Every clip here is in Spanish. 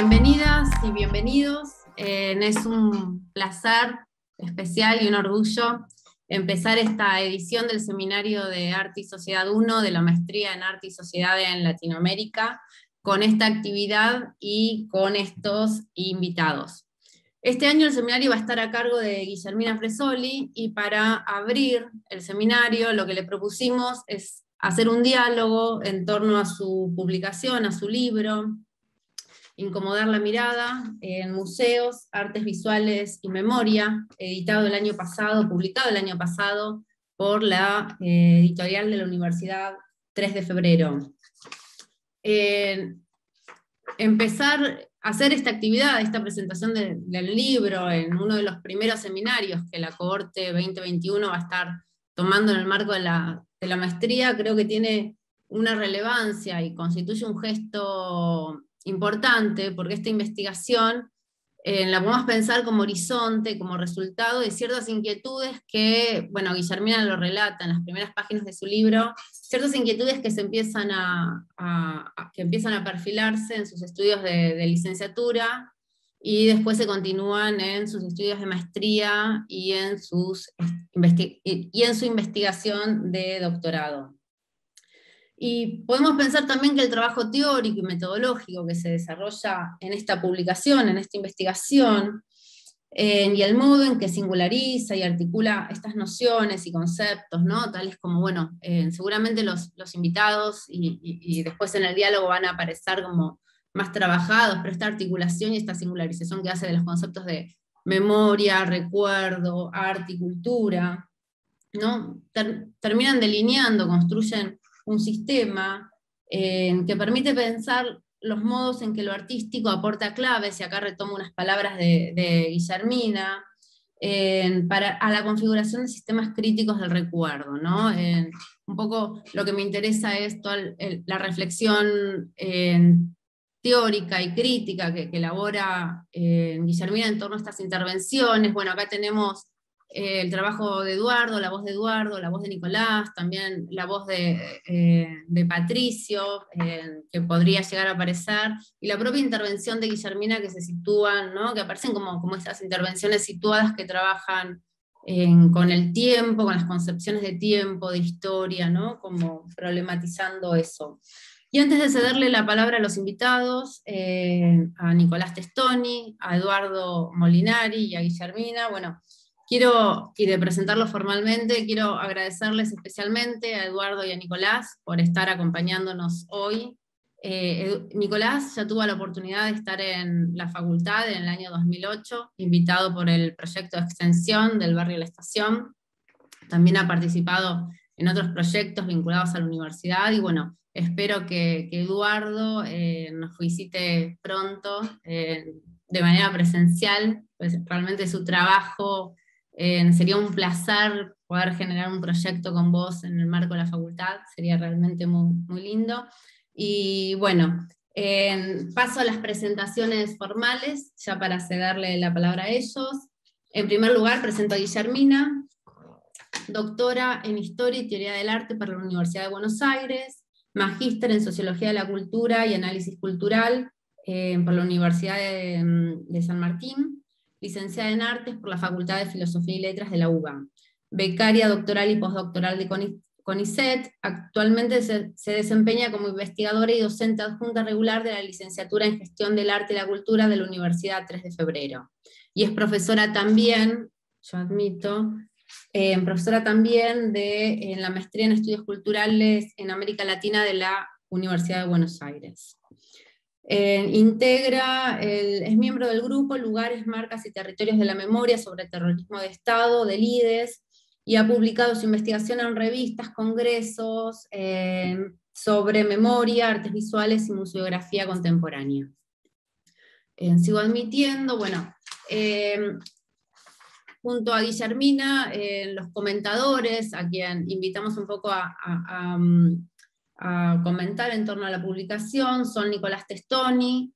Bienvenidas y bienvenidos. Es un placer especial y un orgullo empezar esta edición del Seminario de Arte y Sociedad 1 de la Maestría en Arte y Sociedad en Latinoamérica, con esta actividad y con estos invitados. Este año el seminario va a estar a cargo de Guillermina Fresoli, y para abrir el seminario lo que le propusimos es hacer un diálogo en torno a su publicación, a su libro, Incomodar la mirada, en museos, artes visuales y memoria, editado el año pasado, publicado el año pasado por la editorial de la Universidad 3 de Febrero. Empezar a hacer esta actividad, esta presentación del libro en uno de los primeros seminarios que la cohorte 2021 va a estar tomando en el marco de la maestría, creo que tiene una relevancia y constituye un gesto importante, porque esta investigación la podemos pensar como horizonte, como resultado de ciertas inquietudes que, bueno, Guillermina lo relata en las primeras páginas de su libro, ciertas inquietudes que se empiezan que empiezan a perfilarse en sus estudios de licenciatura, y después se continúan en sus estudios de maestría y en su investigación de doctorado. Y podemos pensar también que el trabajo teórico y metodológico que se desarrolla en esta publicación, en esta investigación, y el modo en que singulariza y articula estas nociones y conceptos, ¿no? Tales como, bueno, seguramente los invitados y después en el diálogo van a aparecer como más trabajados, pero esta articulación y esta singularización que hace de los conceptos de memoria, recuerdo, arte y cultura, ¿no? Terminan delineando, construyen un sistema que permite pensar los modos en que lo artístico aporta claves, y acá retomo unas palabras de Guillermina, a la configuración de sistemas críticos del recuerdo, ¿no? Un poco lo que me interesa es toda la reflexión teórica y crítica que elabora Guillermina en torno a estas intervenciones. Bueno, acá tenemos el trabajo de Eduardo, la voz de Nicolás, también la voz de Patricio, que podría llegar a aparecer, y la propia intervención de Guillermina que se sitúan, ¿no? Que aparecen como estas intervenciones situadas que trabajan con el tiempo, con las concepciones de tiempo, de historia, ¿no? Como problematizando eso. Y antes de cederle la palabra a los invitados, a Nicolás Testoni, a Eduardo Molinari y a Guillermina, bueno, y de presentarlos formalmente, quiero agradecerles especialmente a Eduardo y a Nicolás por estar acompañándonos hoy. Nicolás ya tuvo la oportunidad de estar en la facultad en el año 2008, invitado por el proyecto de extensión del barrio La Estación. También ha participado en otros proyectos vinculados a la universidad, y bueno, espero que Eduardo nos visite pronto de manera presencial, pues realmente su trabajo sería un placer poder generar un proyecto con vos en el marco de la facultad, sería realmente muy, muy lindo. Y bueno, paso a las presentaciones formales, ya para cederle la palabra a ellos. En primer lugar, presento a Guillermina, doctora en Historia y Teoría del Arte por la Universidad de Buenos Aires, magíster en Sociología de la Cultura y Análisis Cultural por la Universidad de San Martín, licenciada en Artes por la Facultad de Filosofía y Letras de la UBA, becaria doctoral y postdoctoral de CONICET. Actualmente se desempeña como investigadora y docente adjunta regular de la Licenciatura en Gestión del Arte y la Cultura de la Universidad 3 de Febrero. Y es profesora también, yo admito, profesora también en la Maestría en Estudios Culturales en América Latina de la Universidad de Buenos Aires. Es miembro del grupo Lugares, Marcas y Territorios de la Memoria sobre Terrorismo de Estado, del IDES, y ha publicado su investigación en revistas, congresos, sobre memoria, artes visuales y museografía contemporánea. Sigo admitiendo, bueno, junto a Guillermina, los comentadores, a quien invitamos un poco a comentar en torno a la publicación, son Nicolás Testoni.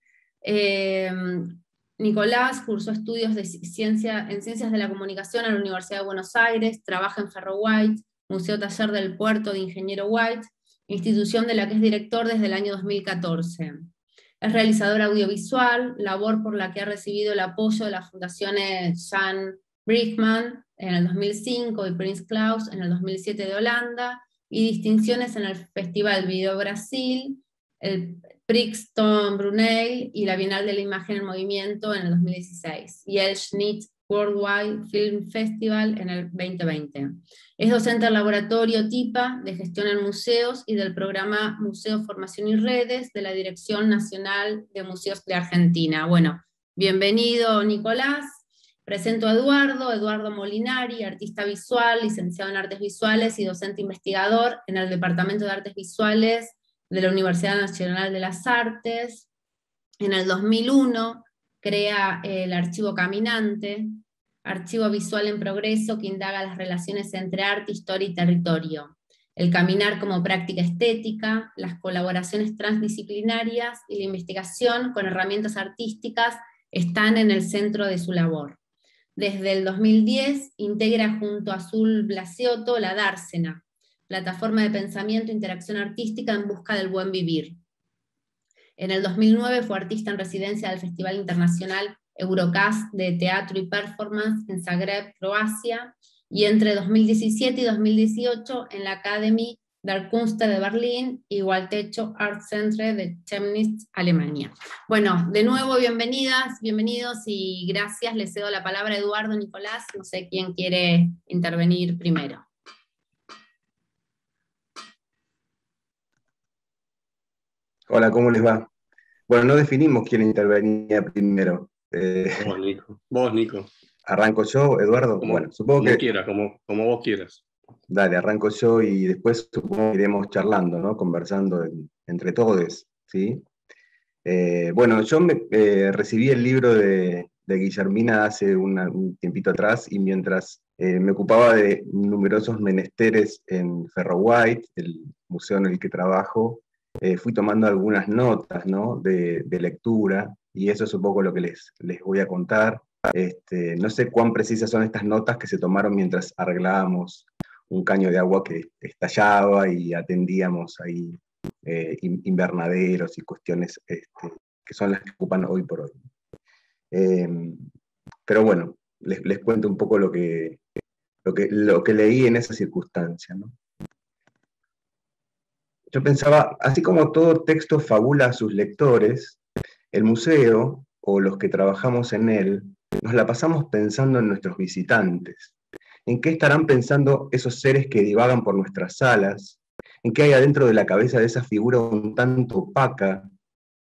Nicolás cursó estudios en Ciencias de la Comunicación en la Universidad de Buenos Aires, trabaja en Ferro White, Museo Taller del Puerto de Ingeniero White, institución de la que es director desde el año 2014. Es realizadora audiovisual, labor por la que ha recibido el apoyo de las fundaciones Jan Brinkman en el 2005 y Prins Claus en el 2007 de Holanda, y distinciones en el Festival Video Brasil, el Prix Tom Brunel y la Bienal de la Imagen en Movimiento en el 2016, y el Schnitt Worldwide Film Festival en el 2020. Es docente del laboratorio TIPA de Gestión en Museos y del programa Museo Formación y Redes de la Dirección Nacional de Museos de Argentina. Bueno, bienvenido Nicolás. Presento a Eduardo Molinari, artista visual, licenciado en Artes Visuales y docente investigador en el Departamento de Artes Visuales de la Universidad Nacional de las Artes. En el 2001 crea el Archivo Caminante, archivo visual en progreso que indaga las relaciones entre arte, historia y territorio, el caminar como práctica estética, las colaboraciones transdisciplinarias y la investigación con herramientas artísticas están en el centro de su labor. Desde el 2010 integra junto a Azul Blasiotto la Dársena, plataforma de pensamiento e interacción artística en busca del buen vivir. En el 2009 fue artista en residencia del Festival Internacional Eurocast de Teatro y Performance en Zagreb, Croacia, y entre 2017 y 2018 en la Academy der Künste de Berlín y Waltecho Art Center de Chemnitz, Alemania. Bueno, de nuevo bienvenidas, bienvenidos y gracias. Les cedo la palabra a Eduardo, Nicolás, no sé quién quiere intervenir primero. Hola, ¿cómo les va? Bueno, no definimos quién intervenía primero. Vos, Nico. ¿Arranco yo, Eduardo? Bueno, supongo que... Quieras, como vos quieras. Dale, arranco yo y después supongo que iremos charlando, ¿no? Conversando entre todos, ¿sí? Bueno, yo recibí el libro de Guillermina hace un tiempito atrás, y mientras me ocupaba de numerosos menesteres en Ferro White, el museo en el que trabajo, fui tomando algunas notas, ¿no? de lectura, y eso es un poco lo que les voy a contar. No sé cuán precisas son estas notas que se tomaron mientras arreglábamos un caño de agua que estallaba y atendíamos ahí invernaderos y cuestiones que son las que ocupan hoy por hoy. Pero bueno, les cuento un poco lo que leí en esa circunstancia, ¿no? Yo pensaba, así como todo texto fabula a sus lectores, el museo, o los que trabajamos en él, nos la pasamos pensando en nuestros visitantes. ¿En qué estarán pensando esos seres que divagan por nuestras salas? ¿En qué hay adentro de la cabeza de esa figura un tanto opaca,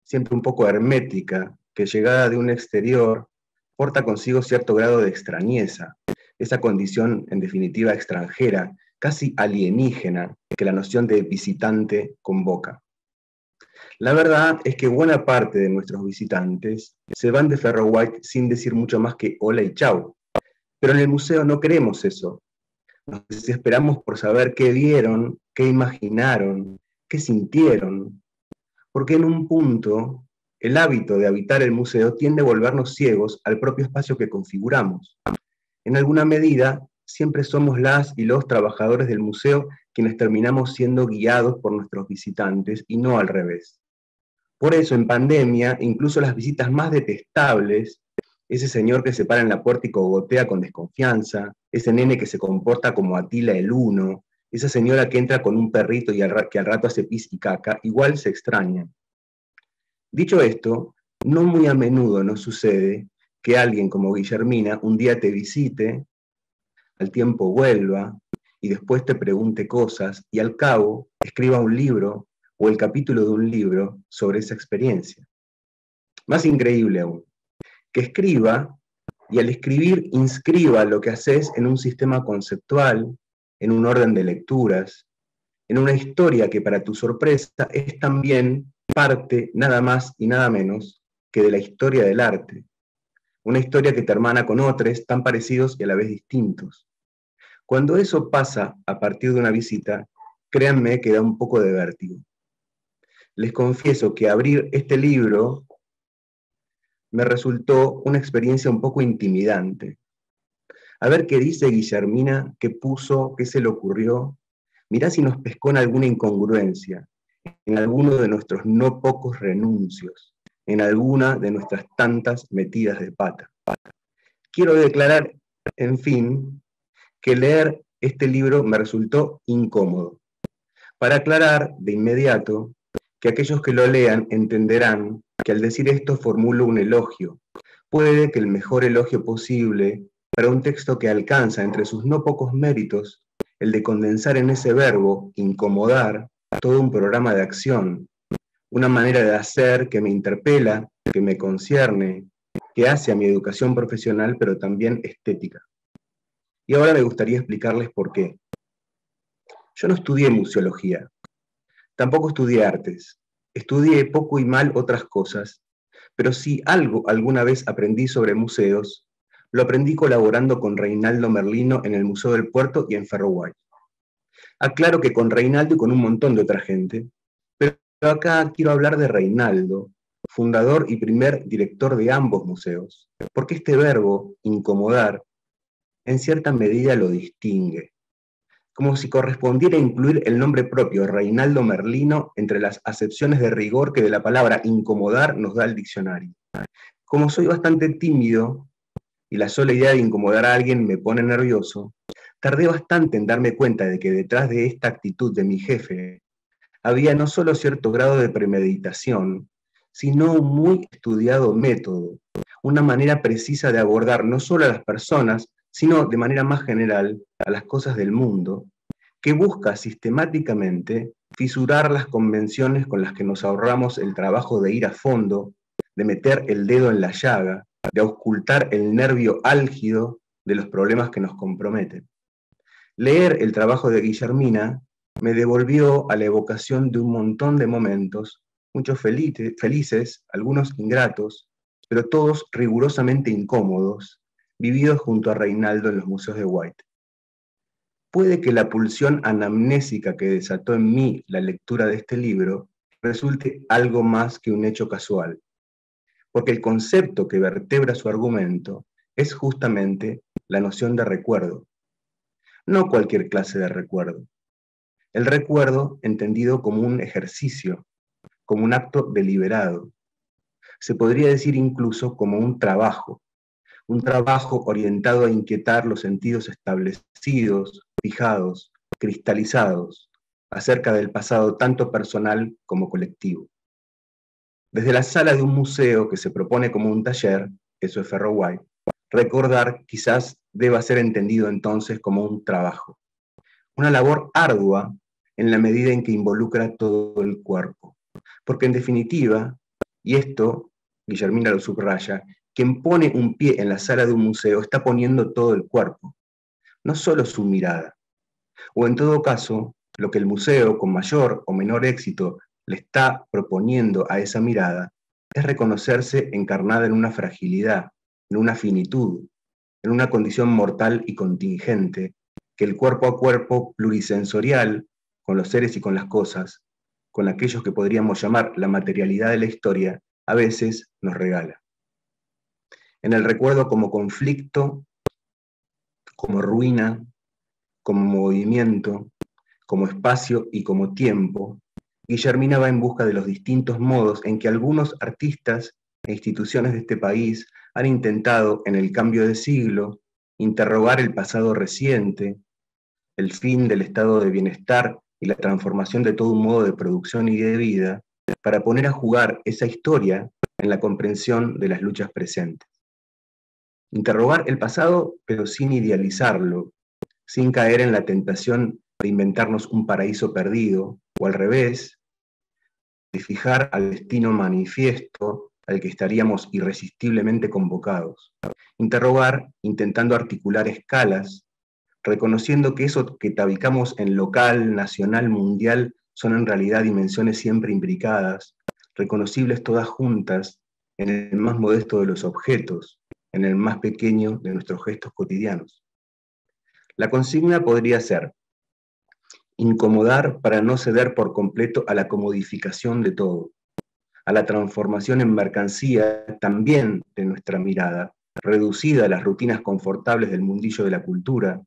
siempre un poco hermética, que llegada de un exterior porta consigo cierto grado de extrañeza, esa condición en definitiva extranjera, casi alienígena, que la noción de visitante convoca? La verdad es que buena parte de nuestros visitantes se van de Ferro White sin decir mucho más que hola y chau. Pero en el museo no queremos eso. Nos desesperamos por saber qué vieron, qué imaginaron, qué sintieron. Porque en un punto, el hábito de habitar el museo tiende a volvernos ciegos al propio espacio que configuramos. En alguna medida, siempre somos las y los trabajadores del museo quienes terminamos siendo guiados por nuestros visitantes y no al revés. Por eso, en pandemia, incluso las visitas más detestables, ese señor que se para en la puerta y cogotea con desconfianza, ese nene que se comporta como Atila el Uno, esa señora que entra con un perrito y que al rato hace pis y caca, igual se extrañan. Dicho esto, no muy a menudo nos sucede que alguien como Guillermina un día te visite, al tiempo vuelva, y después te pregunte cosas, y al cabo escriba un libro o el capítulo de un libro sobre esa experiencia. Más increíble aún, que escriba, y al escribir inscriba lo que haces en un sistema conceptual, en un orden de lecturas, en una historia que para tu sorpresa es también parte, nada más y nada menos, que de la historia del arte. Una historia que te hermana con otros tan parecidos y a la vez distintos. Cuando eso pasa a partir de una visita, créanme que da un poco de vértigo. Les confieso que abrir este libro me resultó una experiencia un poco intimidante. A ver qué dice Guillermina, qué puso, qué se le ocurrió. Mirá si nos pescó en alguna incongruencia, en alguno de nuestros no pocos renuncios, en alguna de nuestras tantas metidas de pata. Quiero declarar, en fin, que leer este libro me resultó incómodo. Para aclarar de inmediato que aquellos que lo lean entenderán que al decir esto formulo un elogio. Puede que el mejor elogio posible para un texto que alcanza entre sus no pocos méritos el de condensar en ese verbo, incomodar, todo un programa de acción, una manera de hacer que me interpela, que me concierne, que hace a mi educación profesional, pero también estética. Y ahora me gustaría explicarles por qué. Yo no estudié museología, tampoco estudié artes, estudié poco y mal otras cosas, pero si algo alguna vez aprendí sobre museos, lo aprendí colaborando con Reinaldo Merlino en el Museo del Puerto y en Ferroguay. Aclaro que con Reinaldo y con un montón de otra gente, pero acá quiero hablar de Reinaldo, fundador y primer director de ambos museos, porque este verbo, incomodar, en cierta medida lo distingue, como si correspondiera incluir el nombre propio, Reinaldo Merlino, entre las acepciones de rigor que de la palabra incomodar nos da el diccionario. Como soy bastante tímido, y la sola idea de incomodar a alguien me pone nervioso, tardé bastante en darme cuenta de que detrás de esta actitud de mi jefe había no solo cierto grado de premeditación, sino un muy estudiado método, una manera precisa de abordar no solo a las personas, sino de manera más general a las cosas del mundo, que busca sistemáticamente fisurar las convenciones con las que nos ahorramos el trabajo de ir a fondo, de meter el dedo en la llaga, de auscultar el nervio álgido de los problemas que nos comprometen. Leer el trabajo de Guillermina me devolvió a la evocación de un montón de momentos, muchos felices, algunos ingratos, pero todos rigurosamente incómodos, vividos junto a Reinaldo en los museos de White. Puede que la pulsión anamnésica que desató en mí la lectura de este libro resulte algo más que un hecho casual, porque el concepto que vertebra su argumento es justamente la noción de recuerdo. No cualquier clase de recuerdo. El recuerdo entendido como un ejercicio, como un acto deliberado. Se podría decir incluso como un trabajo orientado a inquietar los sentidos establecidos, fijados, cristalizados, acerca del pasado tanto personal como colectivo. Desde la sala de un museo que se propone como un taller, eso es Ferroguay, recordar quizás deba ser entendido entonces como un trabajo, una labor ardua en la medida en que involucra todo el cuerpo. Porque en definitiva, y esto Guillermina lo subraya, quien pone un pie en la sala de un museo está poniendo todo el cuerpo, no solo su mirada. O en todo caso, lo que el museo, con mayor o menor éxito, le está proponiendo a esa mirada es reconocerse encarnada en una fragilidad, en una finitud, en una condición mortal y contingente, que el cuerpo a cuerpo plurisensorial, con los seres y con las cosas, con aquellos que podríamos llamar la materialidad de la historia, a veces nos regala. En el recuerdo como conflicto, como ruina, como movimiento, como espacio y como tiempo, Guillermina va en busca de los distintos modos en que algunos artistas e instituciones de este país han intentado, en el cambio de siglo, interrogar el pasado reciente, el fin del estado de bienestar y la transformación de todo un modo de producción y de vida, para poner a jugar esa historia en la comprensión de las luchas presentes. Interrogar el pasado, pero sin idealizarlo, sin caer en la tentación de inventarnos un paraíso perdido, o al revés, de fijar al destino manifiesto al que estaríamos irresistiblemente convocados. Interrogar intentando articular escalas, reconociendo que eso que tabicamos en local, nacional, mundial, son en realidad dimensiones siempre imbricadas, reconocibles todas juntas en el más modesto de los objetos, en el más pequeño de nuestros gestos cotidianos. La consigna podría ser incomodar para no ceder por completo a la comodificación de todo, a la transformación en mercancía también de nuestra mirada, reducida a las rutinas confortables del mundillo de la cultura,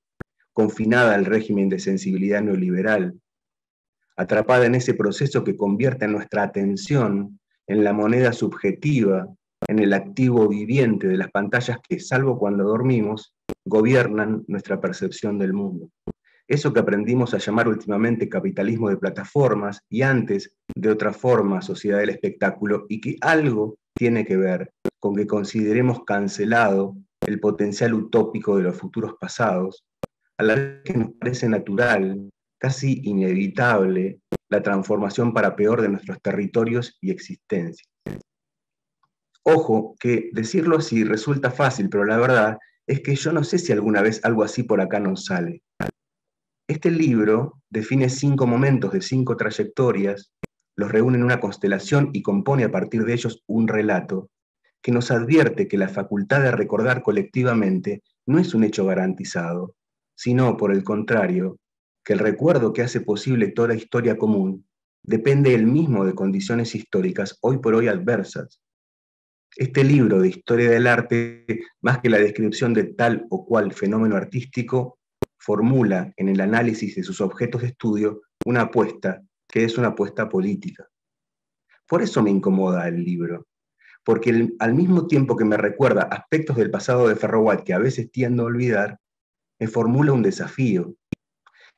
confinada al régimen de sensibilidad neoliberal, atrapada en ese proceso que convierte nuestra atención en la moneda subjetiva, en el activo viviente de las pantallas que, salvo cuando dormimos, gobiernan nuestra percepción del mundo. Eso que aprendimos a llamar últimamente capitalismo de plataformas y antes de otra forma sociedad del espectáculo, y que algo tiene que ver con que consideremos cancelado el potencial utópico de los futuros pasados, a la vez que nos parece natural, casi inevitable, la transformación para peor de nuestros territorios y existencias. Ojo, que decirlo así resulta fácil, pero la verdad es que yo no sé si alguna vez algo así por acá nos sale. Este libro define 5 momentos de 5 trayectorias, los reúne en una constelación y compone a partir de ellos un relato que nos advierte que la facultad de recordar colectivamente no es un hecho garantizado, sino, por el contrario, que el recuerdo que hace posible toda historia común depende él mismo de condiciones históricas hoy por hoy adversas. Este libro de historia del arte, más que la descripción de tal o cual fenómeno artístico, formula en el análisis de sus objetos de estudio una apuesta que es una apuesta política. Por eso me incomoda el libro, porque al mismo tiempo que me recuerda aspectos del pasado de Ferro White que a veces tiendo a olvidar, me formula un desafío.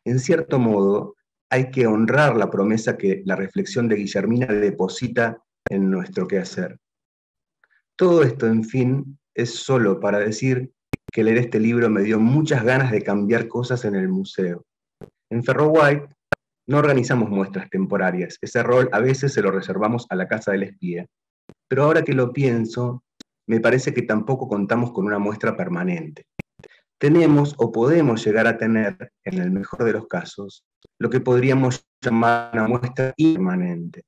En cierto modo, hay que honrar la promesa que la reflexión de Guillermina deposita en nuestro quehacer. Todo esto, en fin, es solo para decir que leer este libro me dio muchas ganas de cambiar cosas en el museo. En Ferro White no organizamos muestras temporarias, ese rol a veces se lo reservamos a la Casa del Espía. Pero ahora que lo pienso, me parece que tampoco contamos con una muestra permanente. Tenemos o podemos llegar a tener, en el mejor de los casos, lo que podríamos llamar una muestra impermanente.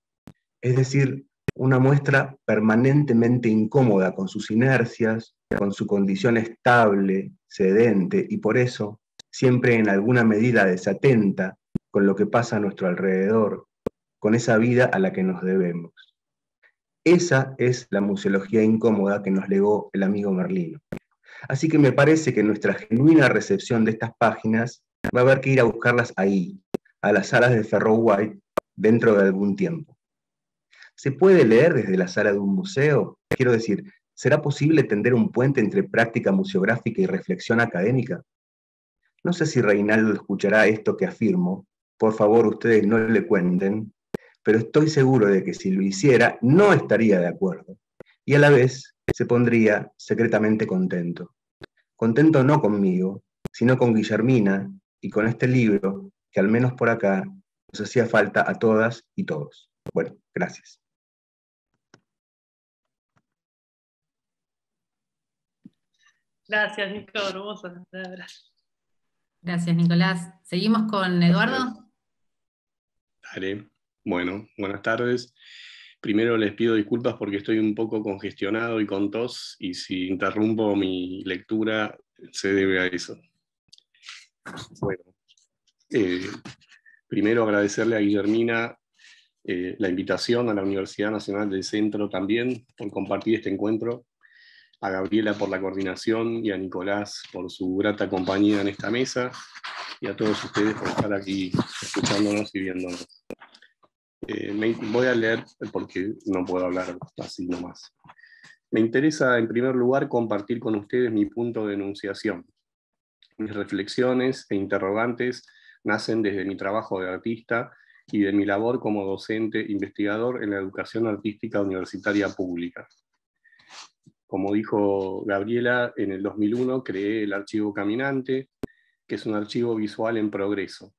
Es decir, una muestra permanentemente incómoda con sus inercias, con su condición estable, sedente, y por eso siempre en alguna medida desatenta con lo que pasa a nuestro alrededor, con esa vida a la que nos debemos. Esa es la museología incómoda que nos legó el amigo Merlino. Así que me parece que nuestra genuina recepción de estas páginas va a haber que ir a buscarlas ahí, a las salas de Ferro White, dentro de algún tiempo. ¿Se puede leer desde la sala de un museo? Quiero decir, ¿será posible tender un puente entre práctica museográfica y reflexión académica? No sé si Reinaldo escuchará esto que afirmo, por favor ustedes no le cuenten, pero estoy seguro de que si lo hiciera no estaría de acuerdo, y a la vez se pondría secretamente contento. Contento no conmigo, sino con Guillermina y con este libro que al menos por acá nos hacía falta a todas y todos. Bueno, gracias. Gracias, Nico, hermoso. Gracias, Nicolás. ¿Seguimos con Eduardo? Dale. Bueno, buenas tardes. Primero les pido disculpas porque estoy un poco congestionado y con tos, y si interrumpo mi lectura se debe a eso. Bueno, primero agradecerle a Guillermina la invitación, a la Universidad Nacional del Centro también por compartir este encuentro, a Gabriela por la coordinación y a Nicolás por su grata compañía en esta mesa, y a todos ustedes por estar aquí escuchándonos y viéndonos. Voy a leer porque no puedo hablar así nomás. Me interesa en primer lugar compartir con ustedes mi punto de enunciación. Mis reflexiones e interrogantes nacen desde mi trabajo de artista y de mi labor como docente investigador en la educación artística universitaria pública. Como dijo Gabriela, en el 2001 creé el Archivo Caminante, que es un archivo visual en progreso,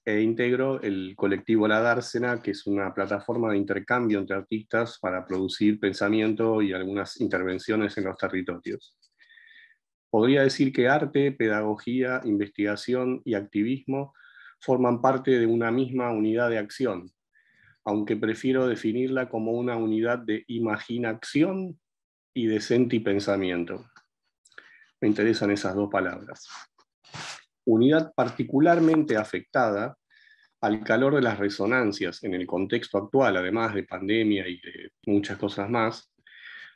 e integro el colectivo La Dársena, que es una plataforma de intercambio entre artistas para producir pensamiento y algunas intervenciones en los territorios. Podría decir que arte, pedagogía, investigación y activismo forman parte de una misma unidad de acción, aunque prefiero definirla como una unidad de imaginación y de sentipensamiento. Me interesan esas dos palabras. Unidad particularmente afectada al calor de las resonancias en el contexto actual, además de pandemia y de muchas cosas más,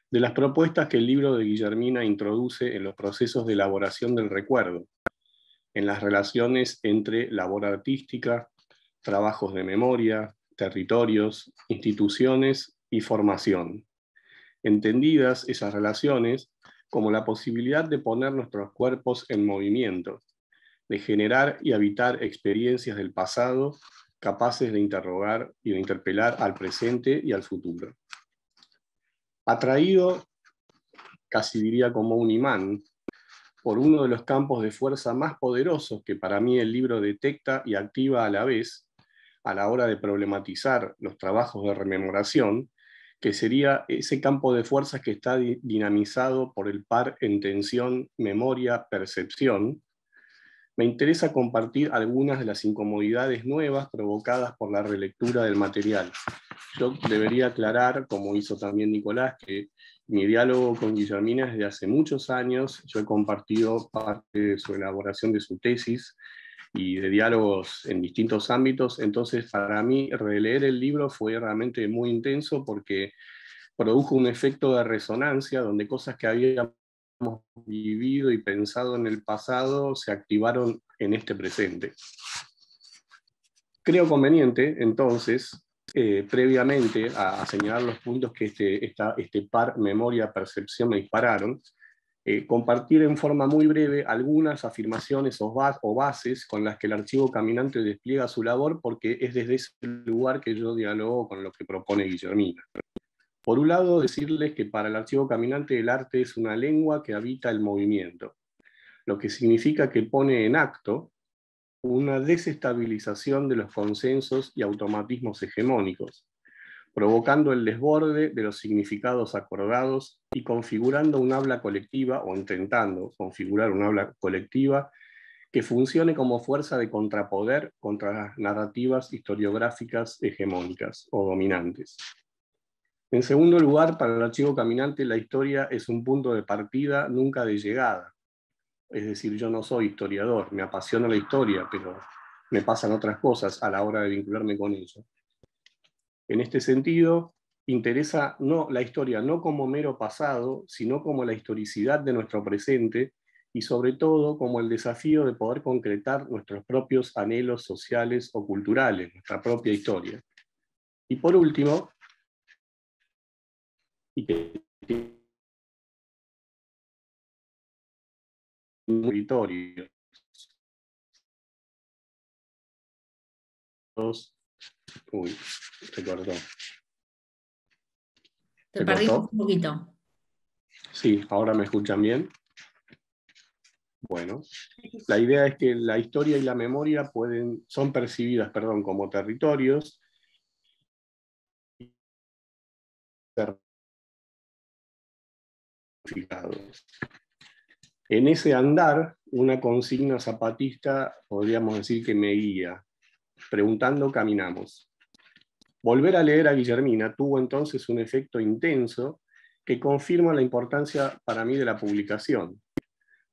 de las propuestas que el libro de Guillermina introduce en los procesos de elaboración del recuerdo, en las relaciones entre labor artística, trabajos de memoria, territorios, instituciones y formación. Entendidas esas relaciones como la posibilidad de poner nuestros cuerpos en movimiento, de generar y habitar experiencias del pasado capaces de interrogar y de interpelar al presente y al futuro. Atraído, casi diría como un imán, por uno de los campos de fuerza más poderosos que para mí el libro detecta y activa a la vez, a la hora de problematizar los trabajos de rememoración, que sería ese campo de fuerzas que está dinamizado por el par en tensión memoria-percepción, me interesa compartir algunas de las incomodidades nuevas provocadas por la relectura del material. Yo debería aclarar, como hizo también Nicolás, que mi diálogo con Guillermina es de hace muchos años. Yo he compartido parte de su elaboración de su tesis y de diálogos en distintos ámbitos. Entonces, para mí, releer el libro fue realmente muy intenso porque produjo un efecto de resonancia donde cosas que habíamos vivido y pensado en el pasado se activaron en este presente. Creo conveniente, entonces, previamente a señalar los puntos que este par memoria-percepción me dispararon, compartir en forma muy breve algunas afirmaciones o bases con las que el archivo caminante despliega su labor, porque es desde ese lugar que yo dialogo con lo que propone Guillermina. Por un lado, decirles que para el archivo caminante el arte es una lengua que habita el movimiento, lo que significa que pone en acto una desestabilización de los consensos y automatismos hegemónicos, provocando el desborde de los significados acordados y configurando un habla colectiva, o intentando configurar un habla colectiva, que funcione como fuerza de contrapoder contra las narrativas historiográficas hegemónicas o dominantes. En segundo lugar, para el archivo caminante, la historia es un punto de partida, nunca de llegada. Es decir, yo no soy historiador, me apasiona la historia, pero me pasan otras cosas a la hora de vincularme con ella. En este sentido, interesa la historia no como mero pasado, sino como la historicidad de nuestro presente y sobre todo como el desafío de poder concretar nuestros propios anhelos sociales o culturales, nuestra propia historia. Y por último, y que territorios. Uy, se cortó. Te perdimos un poquito. Sí, ahora me escuchan bien. Bueno, la idea es que la historia y la memoria son percibidas, como territorios. En ese andar, una consigna zapatista, podríamos decir que me guía. Preguntando, caminamos. Volver a leer a Guillermina tuvo entonces un efecto intenso que confirma la importancia para mí de la publicación.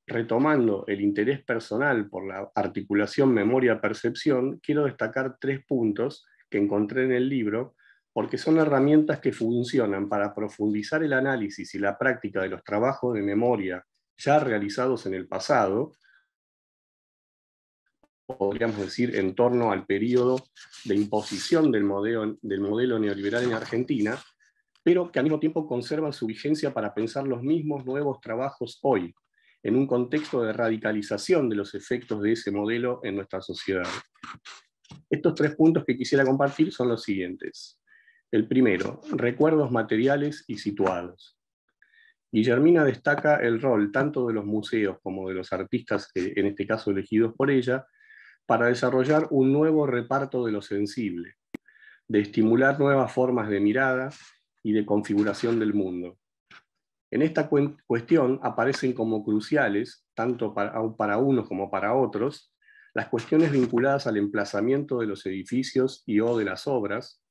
Retomando el interés personal por la articulación memoria-percepción, quiero destacar 3 puntos que encontré en el libro, porque son herramientas que funcionan para profundizar el análisis y la práctica de los trabajos de memoria ya realizados en el pasado, podríamos decir en torno al periodo de imposición del modelo neoliberal en Argentina, pero que al mismo tiempo conservan su vigencia para pensar los mismos nuevos trabajos hoy, en un contexto de radicalización de los efectos de ese modelo en nuestra sociedad. Estos 3 puntos que quisiera compartir son los siguientes. El primero, recuerdos materiales y situados. Guillermina destaca el rol tanto de los museos como de los artistas, en este caso elegidos por ella, para desarrollar un nuevo reparto de lo sensible, de estimular nuevas formas de mirada y de configuración del mundo. En esta cuestión aparecen como cruciales, tanto para unos como para otros, las cuestiones vinculadas al emplazamiento de los edificios o de las obras,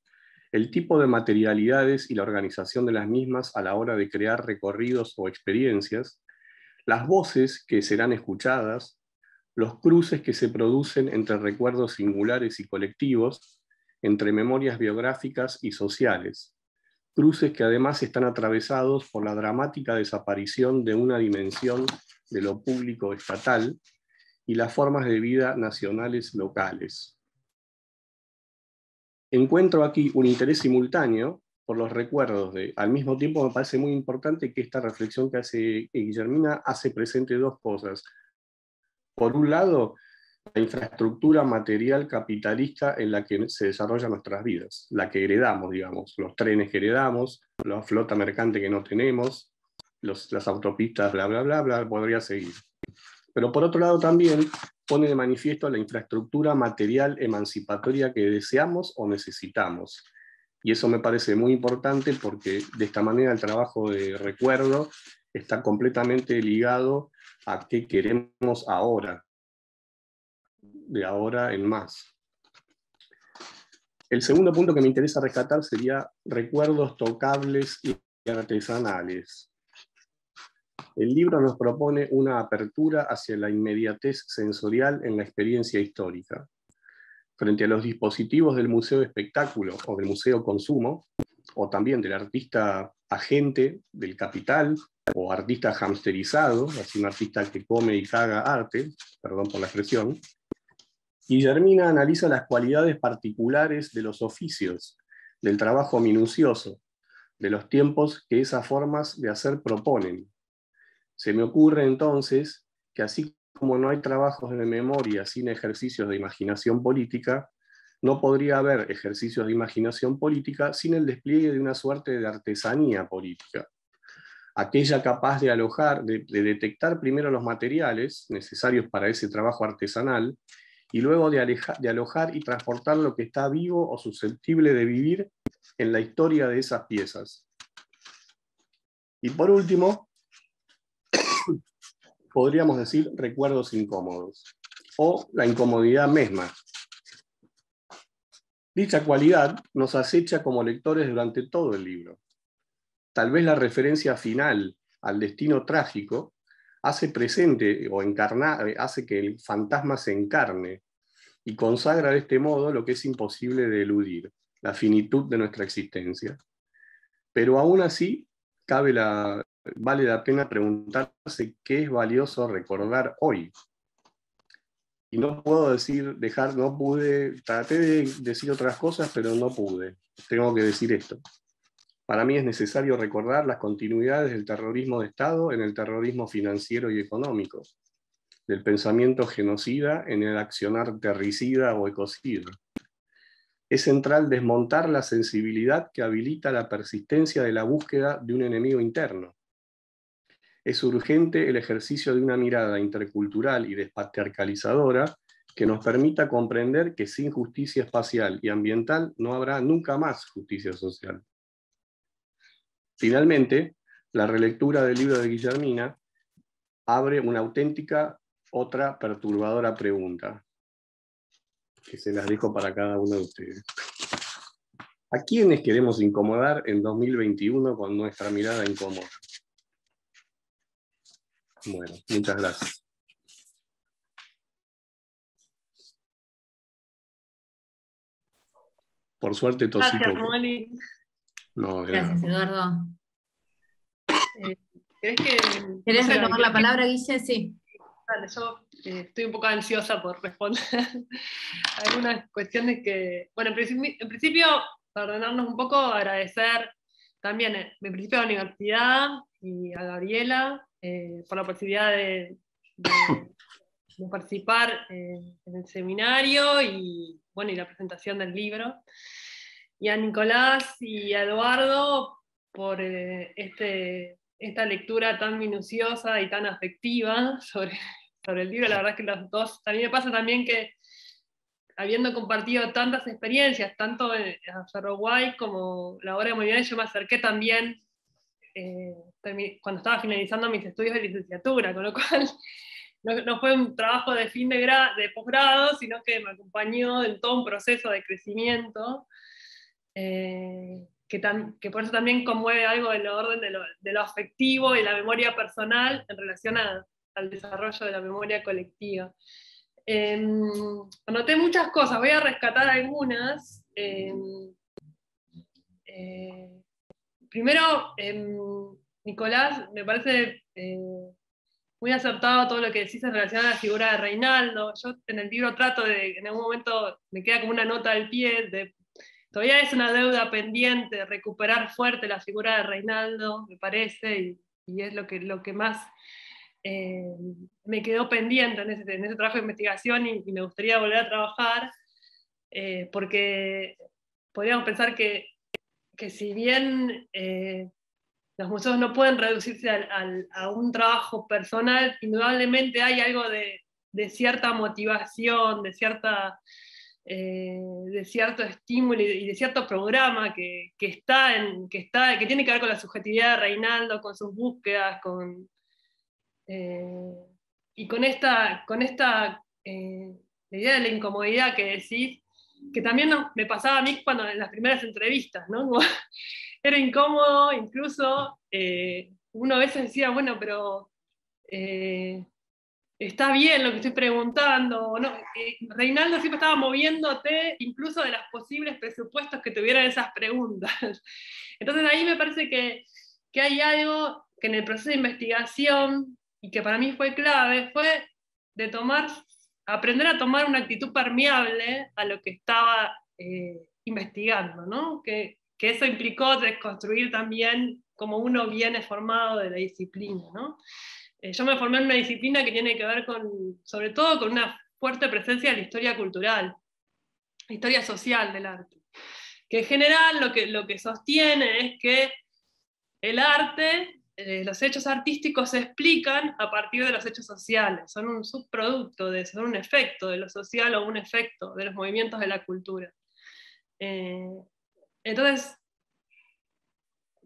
el tipo de materialidades y la organización de las mismas a la hora de crear recorridos o experiencias, las voces que serán escuchadas, los cruces que se producen entre recuerdos singulares y colectivos, entre memorias biográficas y sociales, cruces que además están atravesados por la dramática desaparición de una dimensión de lo público estatal y las formas de vida nacionales locales. Encuentro aquí un interés simultáneo por los recuerdos. Al mismo tiempo me parece muy importante que esta reflexión que hace Guillermina hace presente dos cosas. Por un lado, la infraestructura material capitalista en la que se desarrollan nuestras vidas, la que heredamos, digamos, los trenes que heredamos, la flota mercante que no tenemos, las autopistas, bla, bla, bla, bla, podría seguir. Pero por otro lado también pone de manifiesto la infraestructura material emancipatoria que deseamos o necesitamos. Y eso me parece muy importante porque de esta manera el trabajo de recuerdo está completamente ligado a qué queremos ahora, de ahora en más. El segundo punto que me interesa rescatar sería recuerdos tocables y artesanales. El libro nos propone una apertura hacia la inmediatez sensorial en la experiencia histórica. Frente a los dispositivos del museo de espectáculo o del museo consumo, o también del artista agente del capital, o artista hamsterizado, así un artista que come y caga arte, perdón por la expresión, Guillermina analiza las cualidades particulares de los oficios, del trabajo minucioso, de los tiempos que esas formas de hacer proponen. Se me ocurre entonces que así como no hay trabajos de memoria sin ejercicios de imaginación política, no podría haber ejercicios de imaginación política sin el despliegue de una suerte de artesanía política. Aquella capaz de alojar, de detectar primero los materiales necesarios para ese trabajo artesanal, y luego de alojar y transportar lo que está vivo o susceptible de vivir en la historia de esas piezas. Y por último, podríamos decir recuerdos incómodos, o la incomodidad misma. Dicha cualidad nos acecha como lectores durante todo el libro. Tal vez la referencia final al destino trágico hace presente o hace que el fantasma se encarne y consagra de este modo lo que es imposible de eludir, la finitud de nuestra existencia. Pero aún así, vale la pena preguntarse qué es valioso recordar hoy. Y no puedo traté de decir otras cosas, pero no pude. Tengo que decir esto. Para mí es necesario recordar las continuidades del terrorismo de Estado en el terrorismo financiero y económico, del pensamiento genocida en el accionar terricida o ecocida. Es central desmontar la sensibilidad que habilita la persistencia de la búsqueda de un enemigo interno. Es urgente el ejercicio de una mirada intercultural y despatriarcalizadora que nos permita comprender que sin justicia espacial y ambiental no habrá nunca más justicia social. Finalmente, la relectura del libro de Guillermina abre una auténtica, otra perturbadora pregunta, que se las dejo para cada uno de ustedes. ¿A quiénes queremos incomodar en 2021 con nuestra mirada incómoda? Bueno, muchas gracias. Por suerte tosí Gracias, poco. Moni. No, Gracias, Eduardo. ¿Querés retomar la palabra, Guille? Sí. Dale, yo estoy un poco ansiosa por responder algunas cuestiones que, bueno, en principio, para ordenarnos un poco, agradecer también en principio a la universidad y a Gabriela por la posibilidad de participar en el seminario y, bueno, y la presentación del libro. Y a Nicolás y a Eduardo por esta lectura tan minuciosa y tan afectiva sobre el libro. La verdad es que los dos, a mí me pasa también que habiendo compartido tantas experiencias, tanto en Ferroguay como la obra de Molinari, yo me acerqué también cuando estaba finalizando mis estudios de licenciatura, con lo cual no fue un trabajo de fin de posgrado, sino que me acompañó en todo un proceso de crecimiento, que por eso también conmueve algo del orden de lo afectivo y la memoria personal en relación al desarrollo de la memoria colectiva. Anoté muchas cosas, voy a rescatar algunas. Primero, Nicolás, me parece muy acertado todo lo que decís en relación a la figura de Reinaldo. Yo en el libro trato de, en algún momento me queda como una nota al pie, de todavía es una deuda pendiente recuperar fuerte la figura de Reinaldo, me parece, y es lo que más me quedó pendiente en ese trabajo de investigación y me gustaría volver a trabajar, porque podríamos pensar que si bien los museos no pueden reducirse a un trabajo personal, indudablemente hay algo de cierta motivación, de cierto estímulo y de cierto programa que tiene que ver con la subjetividad de Reinaldo, con sus búsquedas, y con esta la idea de la incomodidad que decís, que también me pasaba a mí cuando en las primeras entrevistas, ¿no? Como, era incómodo, incluso uno a veces decía, bueno, pero está bien lo que estoy preguntando, ¿no? Reinaldo siempre estaba moviéndote incluso de los posibles presupuestos que tuvieran esas preguntas. Entonces ahí me parece que hay algo que en el proceso de investigación, y que para mí fue clave, fue de aprender a tomar una actitud permeable a lo que estaba investigando, ¿no? Que eso implicó desconstruir también cómo uno viene formado de la disciplina, ¿no? Yo me formé en una disciplina que tiene que ver sobre todo con una fuerte presencia de la historia cultural, la historia social del arte, que en general lo que sostiene es que el arte, los hechos artísticos se explican a partir de los hechos sociales, son un subproducto de eso, son un efecto de lo social o un efecto de los movimientos de la cultura. Entonces,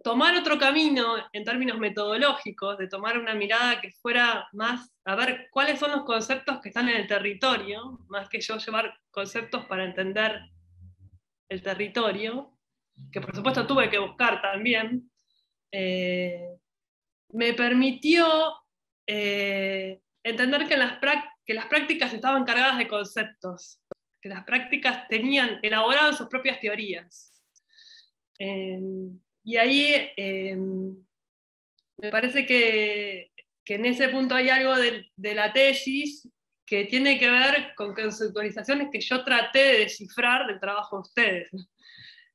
tomar otro camino en términos metodológicos, de tomar una mirada que fuera más a ver cuáles son los conceptos que están en el territorio, más que yo llevar conceptos para entender el territorio, que por supuesto tuve que buscar también, me permitió entender que las prácticas estaban cargadas de conceptos, que las prácticas elaboraban sus propias teorías. Y ahí me parece que en ese punto hay algo de la tesis que tiene que ver con conceptualizaciones que yo traté de descifrar del trabajo de ustedes,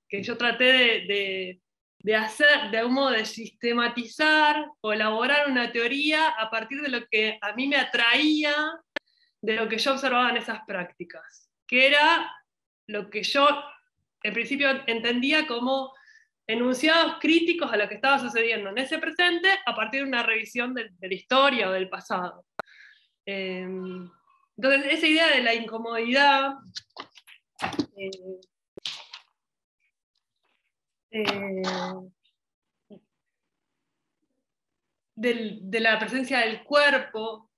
que yo traté de hacer, de algún modo, de sistematizar o elaborar una teoría a partir de lo que a mí me atraía de lo que yo observaba en esas prácticas, que era lo que yo en principio entendía como enunciados críticos a lo que estaba sucediendo en ese presente a partir de una revisión de la historia o del pasado. Entonces, esa idea de la incomodidad de la presencia del cuerpo,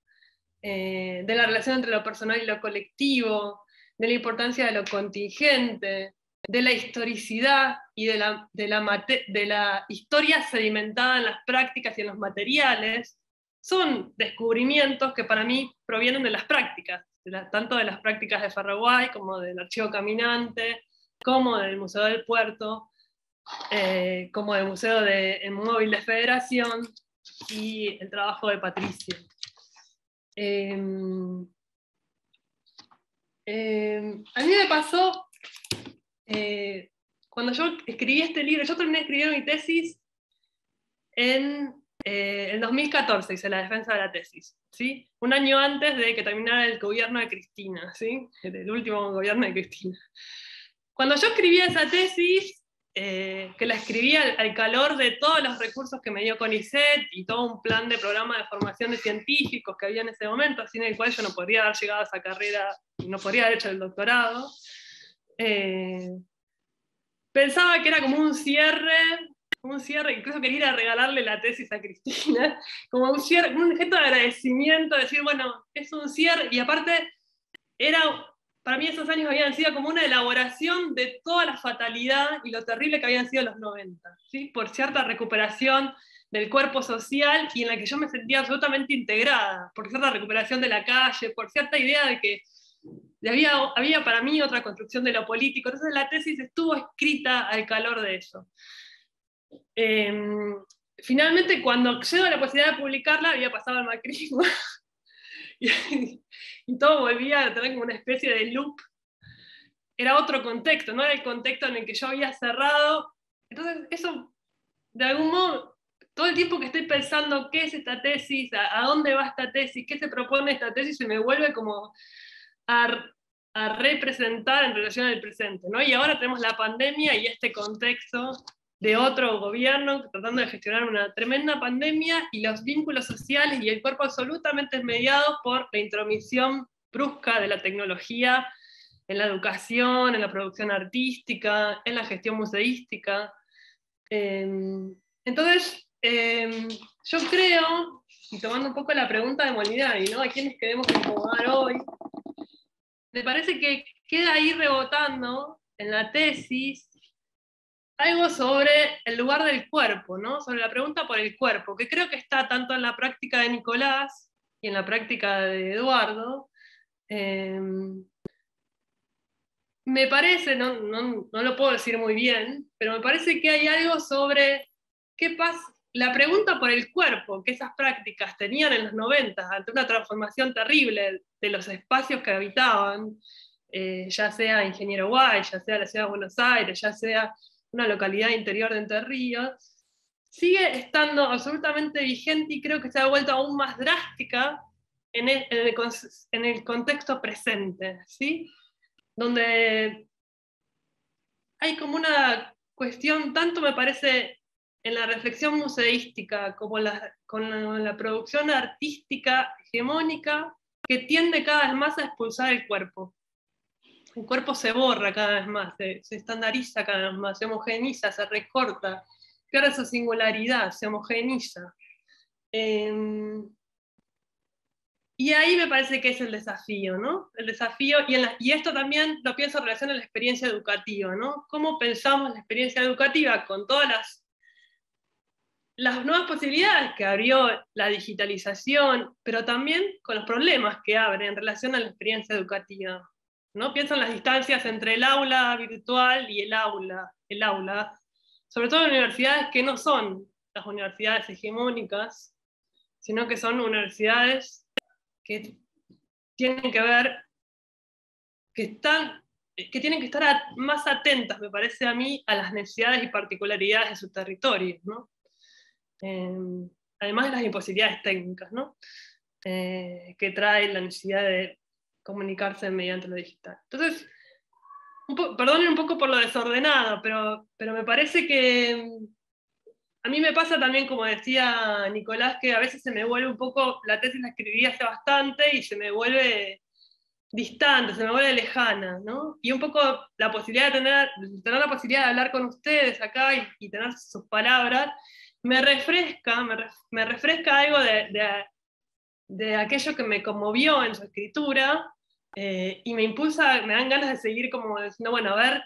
de la relación entre lo personal y lo colectivo, de la importancia de lo contingente, de la historicidad y de la historia sedimentada en las prácticas y en los materiales, son descubrimientos que para mí provienen de las prácticas, tanto de las prácticas de Ferraguay, como del Archivo Caminante, como del Museo del Puerto, como del Museo Móvil de Federación, y el trabajo de Patricia. A mí me pasó, cuando yo escribí este libro, yo terminé escribiendo mi tesis en el 2014, hice la defensa de la tesis, ¿sí? Un año antes de que terminara el gobierno de Cristina, ¿sí? El último gobierno de Cristina. Cuando yo escribí esa tesis, que la escribí al calor de todos los recursos que me dio CONICET y todo un plan de programa de formación de científicos que había en ese momento, sin el cual yo no podría haber llegado a esa carrera y no podría haber hecho el doctorado, pensaba que era como un cierre, incluso quería ir a regalarle la tesis a Cristina, como un cierre, un gesto de agradecimiento, decir, bueno, es un cierre, y aparte para mí esos años habían sido como una elaboración de toda la fatalidad y lo terrible que habían sido los 90, ¿sí? Por cierta recuperación del cuerpo social y en la que yo me sentía absolutamente integrada, por cierta recuperación de la calle, por cierta idea de que había para mí otra construcción de lo político. Entonces la tesis estuvo escrita al calor de eso. Finalmente, cuando accedo a la posibilidad de publicarla, había pasado el macrismo. Y todo volvía a tener como una especie de loop era otro contexto, no era el contexto en el que yo había cerrado. Entonces eso, de algún modo, todo el tiempo que estoy pensando qué es esta tesis, a dónde va esta tesis, qué se propone esta tesis, se me vuelve como a representar en relación al presente, ¿no? Y ahora tenemos la pandemia y este contexto de otro gobierno tratando de gestionar una tremenda pandemia y los vínculos sociales y el cuerpo absolutamente mediados por la intromisión brusca de la tecnología en la educación, en la producción artística, en la gestión museística. Entonces, yo creo, y tomando un poco la pregunta de Molinari, ¿no? ¿A quiénes queremos incomodar hoy? Me parece que queda ahí rebotando en la tesis algo sobre el lugar del cuerpo, ¿no? Sobre la pregunta por el cuerpo, que creo que está tanto en la práctica de Nicolás y en la práctica de Eduardo. Me parece, no lo puedo decir muy bien, pero me parece que hay algo sobre qué pasa, la pregunta por el cuerpo que esas prácticas tenían en los 90 ante una transformación terrible de los espacios que habitaban, ya sea Ingeniero Guay, ya sea la ciudad de Buenos Aires, ya sea una localidad interior de Entre Ríos, sigue estando absolutamente vigente y creo que se ha vuelto aún más drástica en el contexto presente, ¿sí? Donde hay como una cuestión, tanto me parece en la reflexión museística como con la producción artística hegemónica, que tiende cada vez más a expulsar el cuerpo. El cuerpo se borra cada vez más, se estandariza cada vez más, se homogeneiza, se recorta, pierde su singularidad, se homogeneiza. Y ahí me parece que es el desafío, ¿no? El desafío, y esto también lo pienso en relación a la experiencia educativa, ¿no? ¿Cómo pensamos la experiencia educativa con todas las nuevas posibilidades que abrió la digitalización, pero también con los problemas que abre en relación a la experiencia educativa, ¿no? Pienso en las distancias entre el aula virtual y el aula, sobre todo en universidades que no son las universidades hegemónicas, sino que son universidades que tienen que ver, que tienen que estar más atentas, me parece a mí, a las necesidades y particularidades de sus territorios, ¿no? Además de las imposibilidades técnicas, ¿no? Que trae la necesidad de comunicarse mediante lo digital. Entonces, perdonen un poco por lo desordenado, pero me parece que a mí me pasa también, como decía Nicolás, que a veces se me vuelve un poco, la tesis la escribí hace bastante y se me vuelve distante, se me vuelve lejana, ¿no? Y un poco la posibilidad de tener la posibilidad de hablar con ustedes acá y tener sus palabras, me refresca algo de aquello que me conmovió en su escritura, y me impulsa, me dan ganas de seguir como diciendo, bueno, a ver,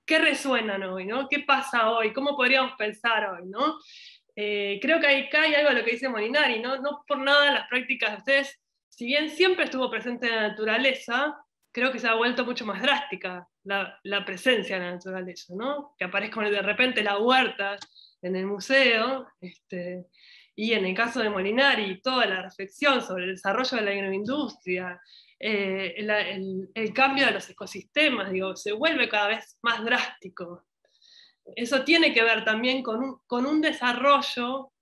¿qué resuenan hoy, ¿no? ¿Qué pasa hoy? ¿Cómo podríamos pensar hoy, ¿no? Creo que acá hay algo de lo que dice Molinari, ¿no? No por nada las prácticas de ustedes, si bien siempre estuvo presente en la naturaleza, creo que se ha vuelto mucho más drástica la presencia de la naturaleza, ¿no? Que aparezca de repente la huerta en el museo, y en el caso de Molinari, toda la reflexión sobre el desarrollo de la agroindustria, el cambio de los ecosistemas, digo, se vuelve cada vez más drástico. Eso tiene que ver también con un desarrollo,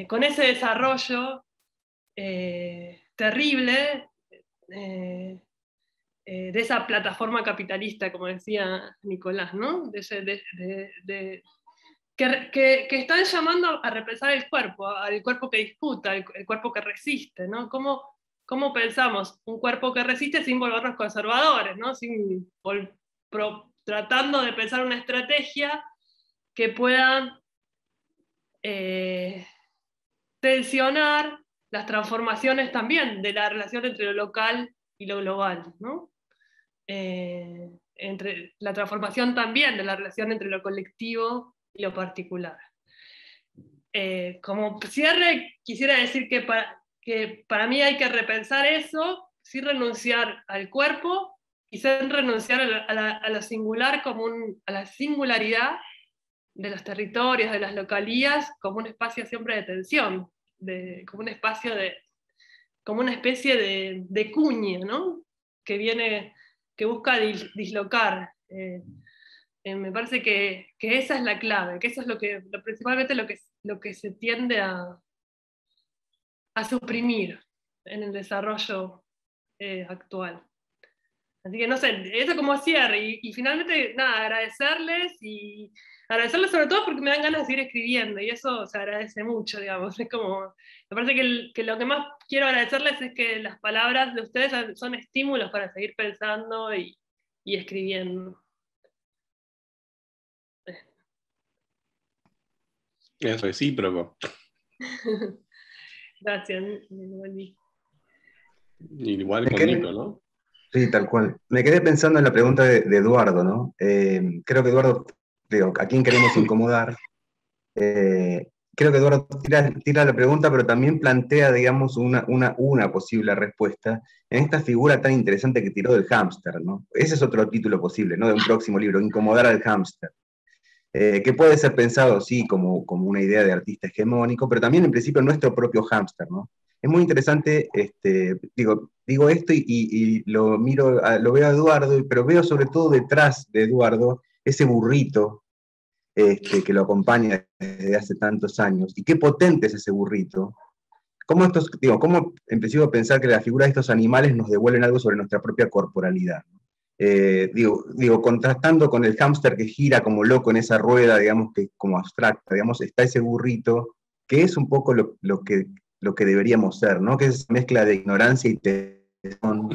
con ese desarrollo terrible de esa plataforma capitalista, como decía Nicolás, ¿no? Que están llamando a repensar el cuerpo, al cuerpo que disputa, el cuerpo que resiste, ¿no? ¿Cómo pensamos un cuerpo que resiste sin volvernos conservadores, ¿no? Tratando de pensar una estrategia que pueda tensionar las transformaciones también de la relación entre lo local y lo global, ¿no? Entre la transformación también de la relación entre lo colectivo y lo particular. Como cierre, quisiera decir que para mí hay que repensar eso, sin renunciar al cuerpo y sin renunciar a lo singular, a la singularidad de los territorios, de las localías, como un espacio siempre de tensión, como un espacio como una especie de cuña, ¿no? Que viene que busca dislocar. Me parece que esa es la clave, que eso es principalmente lo que se tiende a suprimir en el desarrollo actual. Así que no sé, eso como cierre, y finalmente, nada, agradecerles sobre todo porque me dan ganas de seguir escribiendo, y eso se agradece mucho, digamos. Es como, me parece que lo que más quiero agradecerles es que las palabras de ustedes son estímulos para seguir pensando y escribiendo. Es recíproco. Gracias, Wendy. Igual con Nico, ¿no? Sí, tal cual. Me quedé pensando en la pregunta de Eduardo, ¿no? Creo que Eduardo, digo, ¿a quién queremos incomodar? Creo que Eduardo tira la pregunta, pero también plantea, digamos, una posible respuesta en esta figura tan interesante que tiró del hámster, ¿no? Ese es otro título posible, ¿no? De un próximo libro, Incomodar al hámster. Que puede ser pensado, sí, como una idea de artista hegemónico, pero también en principio nuestro propio hámster, ¿no? Es muy interesante, digo esto y lo miro, lo veo a Eduardo, pero veo sobre todo detrás de Eduardo ese burrito que lo acompaña desde hace tantos años. Y qué potente es ese burrito. ¿Cómo en principio pensar que la figura de estos animales nos devuelven algo sobre nuestra propia corporalidad? Contrastando con el hámster que gira como loco en esa rueda, digamos, que como abstracta, digamos, está ese burrito, que es un poco lo que deberíamos ser, ¿no? Que es esa mezcla de ignorancia y tesón,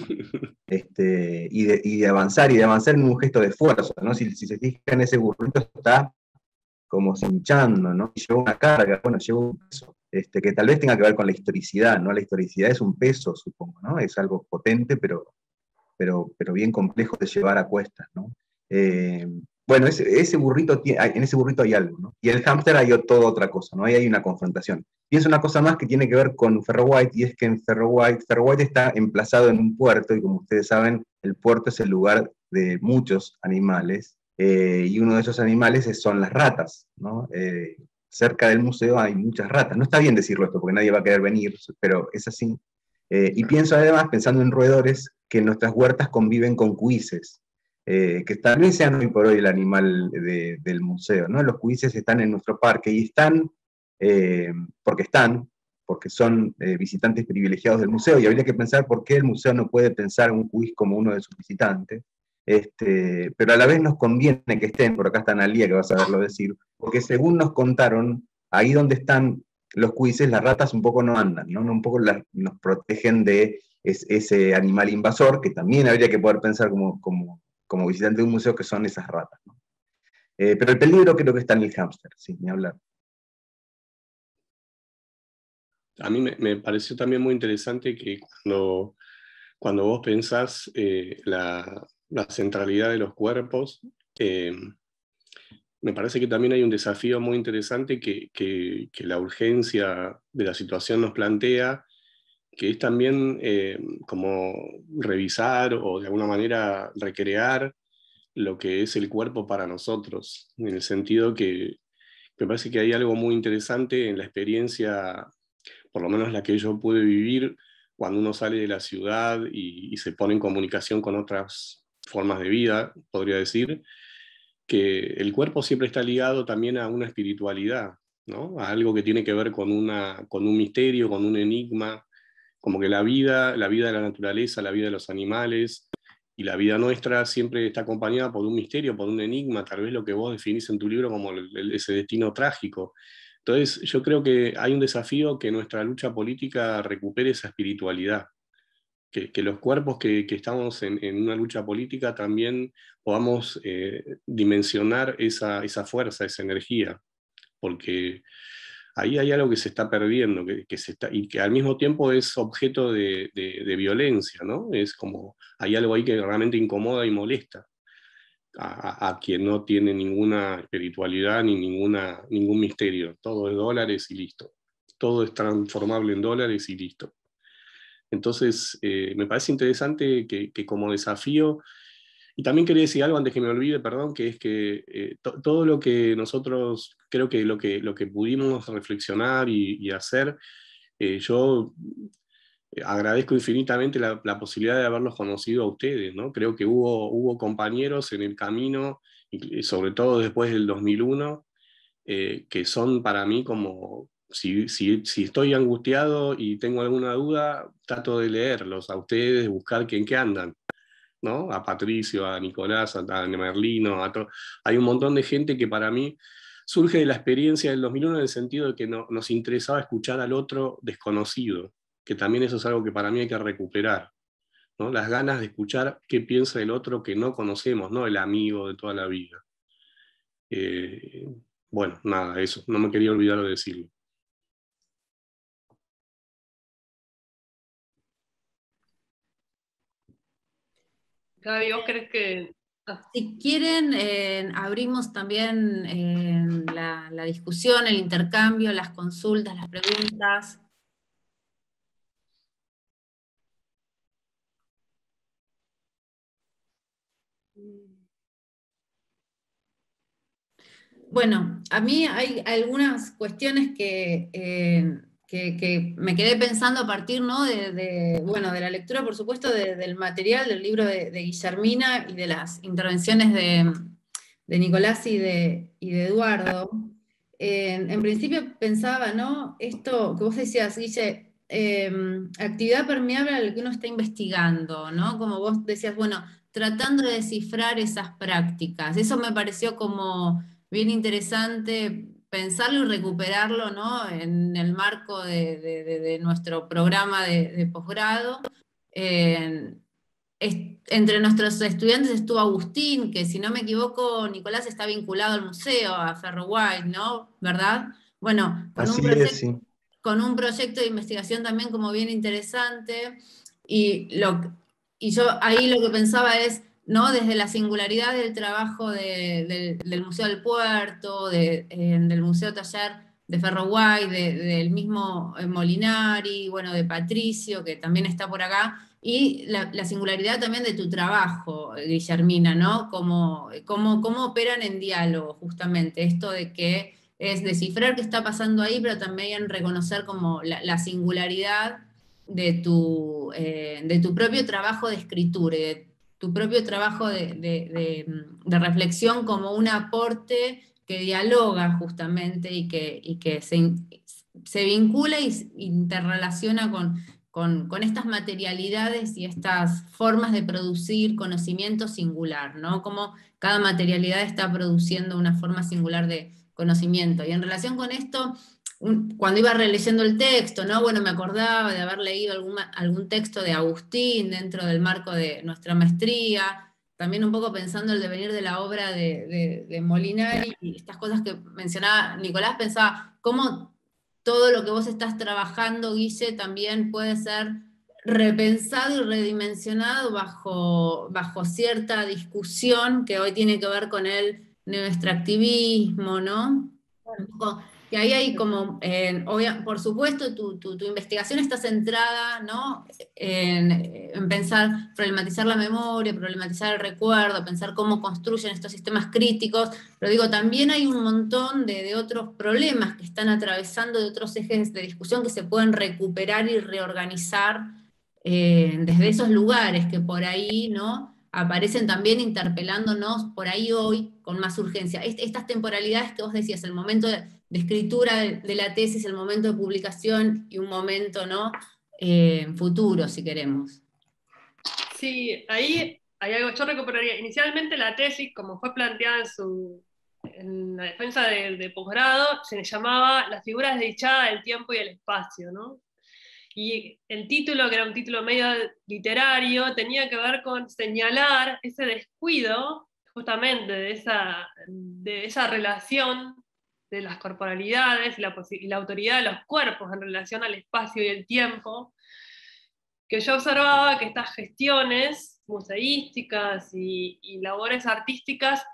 y de avanzar en un gesto de esfuerzo, ¿no? Si se fijan, ese burrito está como hinchando, ¿no? Y lleva una carga, bueno, lleva un peso, que tal vez tenga que ver con la historicidad, ¿no? La historicidad es un peso, supongo, ¿no? Es algo potente, pero bien complejo de llevar a cuestas, ¿no? Bueno, ese burrito en ese burrito hay algo, ¿no? Y en el hámster hay toda otra cosa, ¿no? Ahí hay una confrontación. Y es una cosa más que tiene que ver con Ferro White, y es que en Ferro White está emplazado en un puerto, y como ustedes saben, el puerto es el lugar de muchos animales, y uno de esos animales son las ratas, ¿no? Cerca del museo hay muchas ratas. No está bien decirlo esto, porque nadie va a querer venir, pero es así. Y pienso además, pensando en roedores, que en nuestras huertas conviven con cuises, que también sean hoy por hoy el animal del museo, ¿no? Los cuises están en nuestro parque y eh, porque porque son visitantes privilegiados del museo, y habría que pensar por qué el museo no puede pensar un cuis como uno de sus visitantes. Pero a la vez nos conviene que estén, por acá está Analía que va a saberlo decir, porque según nos contaron, ahí donde están los cuises, las ratas un poco no andan, ¿no? Un poco nos protegen de ese animal invasor, que también habría que poder pensar como visitante de un museo, que son esas ratas, ¿no? Pero el peligro creo que está en el hámster, sí, ni hablar. A mí me pareció también muy interesante que cuando vos pensás la centralidad de los cuerpos, me parece que también hay un desafío muy interesante que la urgencia de la situación nos plantea, que es también como revisar o de alguna manera recrear lo que es el cuerpo para nosotros, en el sentido que me parece que hay algo muy interesante en la experiencia, por lo menos la que yo pude vivir, cuando uno sale de la ciudad y se pone en comunicación con otras formas de vida, podría decir, que el cuerpo siempre está ligado también a una espiritualidad, ¿no? A algo que tiene que ver con un misterio, con un enigma, como que la vida de la naturaleza, la vida de los animales y la vida nuestra siempre está acompañada por un misterio, por un enigma, tal vez lo que vos definís en tu libro como ese destino trágico. Entonces, yo creo que hay un desafío que nuestra lucha política recupere esa espiritualidad, que los cuerpos que estamos en una lucha política también podamos dimensionar esa fuerza, esa energía, porque ahí hay algo que se está perdiendo, y que al mismo tiempo es objeto de violencia, ¿no? Es como, hay algo ahí que realmente incomoda y molesta a quien no tiene ninguna espiritualidad ni ningún misterio. Todo es dólares y listo. Todo es transformable en dólares y listo. Entonces, me parece interesante que como desafío, y también quería decir algo antes que me olvide, perdón, que es que todo lo que nosotros, creo que lo que pudimos reflexionar y hacer, yo agradezco infinitamente la posibilidad de haberlos conocido a ustedes, ¿no? Creo que hubo compañeros en el camino, y sobre todo después del 2001, que son para mí como, si estoy angustiado y tengo alguna duda, trato de leerlos a ustedes, buscar en qué andan, ¿no? A Patricio, a Nicolás, a Merlino, hay un montón de gente que para mí surge de la experiencia del 2001 en el sentido de que nos interesaba escuchar al otro desconocido, que también eso es algo que para mí hay que recuperar, ¿no? Las ganas de escuchar qué piensa el otro que no conocemos, no el amigo de toda la vida. Bueno, nada, eso, no me quería olvidar de decirlo. Gaby, ¿vos crees que...? Si quieren, abrimos también la discusión, el intercambio, las consultas, las preguntas. Bueno, a mí hay algunas cuestiones que me quedé pensando a partir, ¿no? Bueno, de la lectura, por supuesto, del material, del libro de Guillermina y de las intervenciones de Nicolás y de Eduardo. En principio pensaba, ¿no? Esto que vos decías, Guille, actividad permeable a lo que uno está investigando, ¿no? Como vos decías, bueno, tratando de descifrar esas prácticas. Eso me pareció como bien interesante pensarlo y recuperarlo, ¿no? En el marco de nuestro programa de posgrado. Entre nuestros estudiantes estuvo Agustín, que si no me equivoco, Nicolás está vinculado al museo, a Ferro White, ¿no? ¿Verdad? Bueno, Así es, sí. con un proyecto de investigación también como bien interesante, y yo ahí lo que pensaba es, ¿no? Desde la singularidad del trabajo del Museo del Puerto, del Museo Taller de Ferro White, del mismo Molinari, bueno, de Patricio, que también está por acá, y la singularidad también de tu trabajo, Guillermina, ¿no? Cómo operan en diálogo, justamente, esto de que es descifrar qué está pasando ahí, pero también reconocer como la singularidad de tu propio trabajo de escritura y de tu propio trabajo de reflexión como un aporte que dialoga justamente y que se vincula y interrelaciona con estas materialidades y estas formas de producir conocimiento singular, ¿no? Como cada materialidad está produciendo una forma singular de conocimiento. Y en relación con esto, cuando iba releyendo el texto, ¿no? Bueno, me acordaba de haber leído algún texto de Agustín dentro del marco de nuestra maestría, también un poco pensando el devenir de la obra de Molinari y estas cosas que mencionaba Nicolás, pensaba cómo todo lo que vos estás trabajando, Guille, también puede ser repensado y redimensionado bajo cierta discusión que hoy tiene que ver con el neoextractivismo, ¿no? Un poco, que ahí hay como, por supuesto, tu investigación está centrada, ¿no? en pensar, problematizar la memoria, problematizar el recuerdo, pensar cómo construyen estos sistemas críticos, pero digo, también hay un montón de otros problemas que están atravesando, de otros ejes de discusión que se pueden recuperar y reorganizar desde esos lugares que por ahí, ¿no? Aparecen también interpelándonos por ahí hoy con más urgencia. Estas temporalidades que vos decías, el momento de escritura de la tesis, el momento de publicación y un momento, ¿no? Futuro, si queremos. Sí, ahí hay algo, yo recuperaría inicialmente la tesis, como fue planteada en la defensa de posgrado, se le llamaba Las figuras desdichadas del tiempo y el espacio, ¿no? Y el título, que era un título medio literario, tenía que ver con señalar ese descuido justamente de esa relación de las corporalidades y la autoridad de los cuerpos en relación al espacio y el tiempo, que yo observaba que estas gestiones museísticas y labores artísticas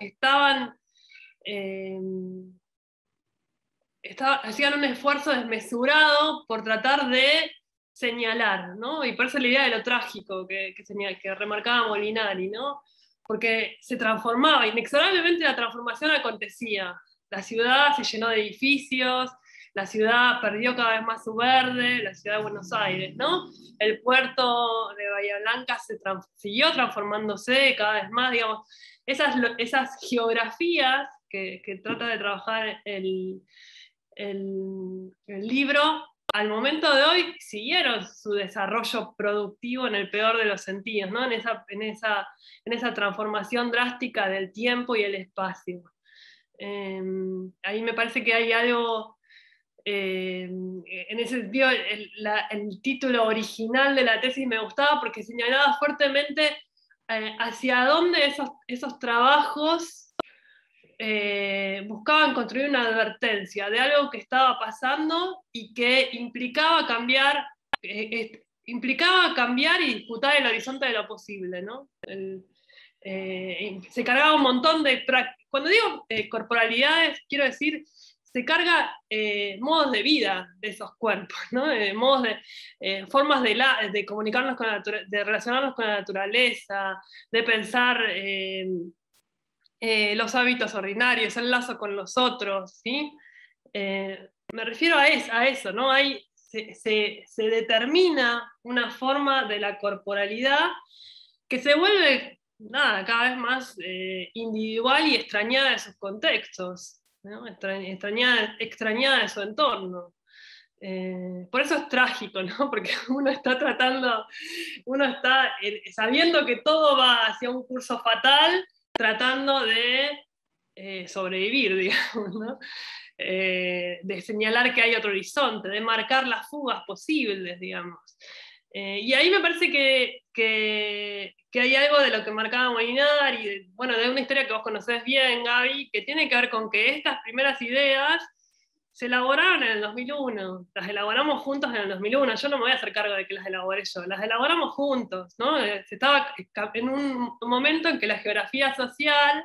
hacían un esfuerzo desmesurado por tratar de señalar, ¿no? Y por eso la idea de lo trágico que remarcaba Molinari, ¿no? Porque se transformaba, inexorablemente la transformación acontecía. La ciudad se llenó de edificios, la ciudad perdió cada vez más su verde, la ciudad de Buenos Aires, ¿no? El puerto de Bahía Blanca siguió transformándose cada vez más, digamos, esas geografías que trata de trabajar el libro, al momento de hoy siguieron su desarrollo productivo en el peor de los sentidos, ¿no? en esa transformación drástica del tiempo y el espacio. Ahí me parece que hay algo, en ese sentido, el título original de la tesis me gustaba porque señalaba fuertemente hacia dónde esos trabajos buscaban construir una advertencia de algo que estaba pasando y que implicaba cambiar y disputar el horizonte de lo posible, ¿no? Se cargaba un montón de prácticas. Cuando digo corporalidades, quiero decir, se carga modos de vida de esos cuerpos, ¿no? Modos formas de comunicarnos con de relacionarnos con la naturaleza, de pensar los hábitos ordinarios, el lazo con los otros, ¿sí? Me refiero a eso, ¿no? Se determina una forma de la corporalidad que se vuelve cada vez más individual y extrañada de sus contextos, ¿no? extrañada de su entorno. Por eso es trágico, ¿no? Porque uno está sabiendo que todo va hacia un curso fatal, tratando de sobrevivir, digamos, ¿no? De señalar que hay otro horizonte, de marcar las fugas posibles, digamos. Y ahí me parece que hay algo de lo que marcaba Molinari, y de una historia que vos conocés bien, Gaby, que tiene que ver con que estas primeras ideas se elaboraron en el 2001, las elaboramos juntos en el 2001, yo no me voy a hacer cargo de que las elaboré yo, las elaboramos juntos, ¿no? Se estaba en un momento en que la geografía social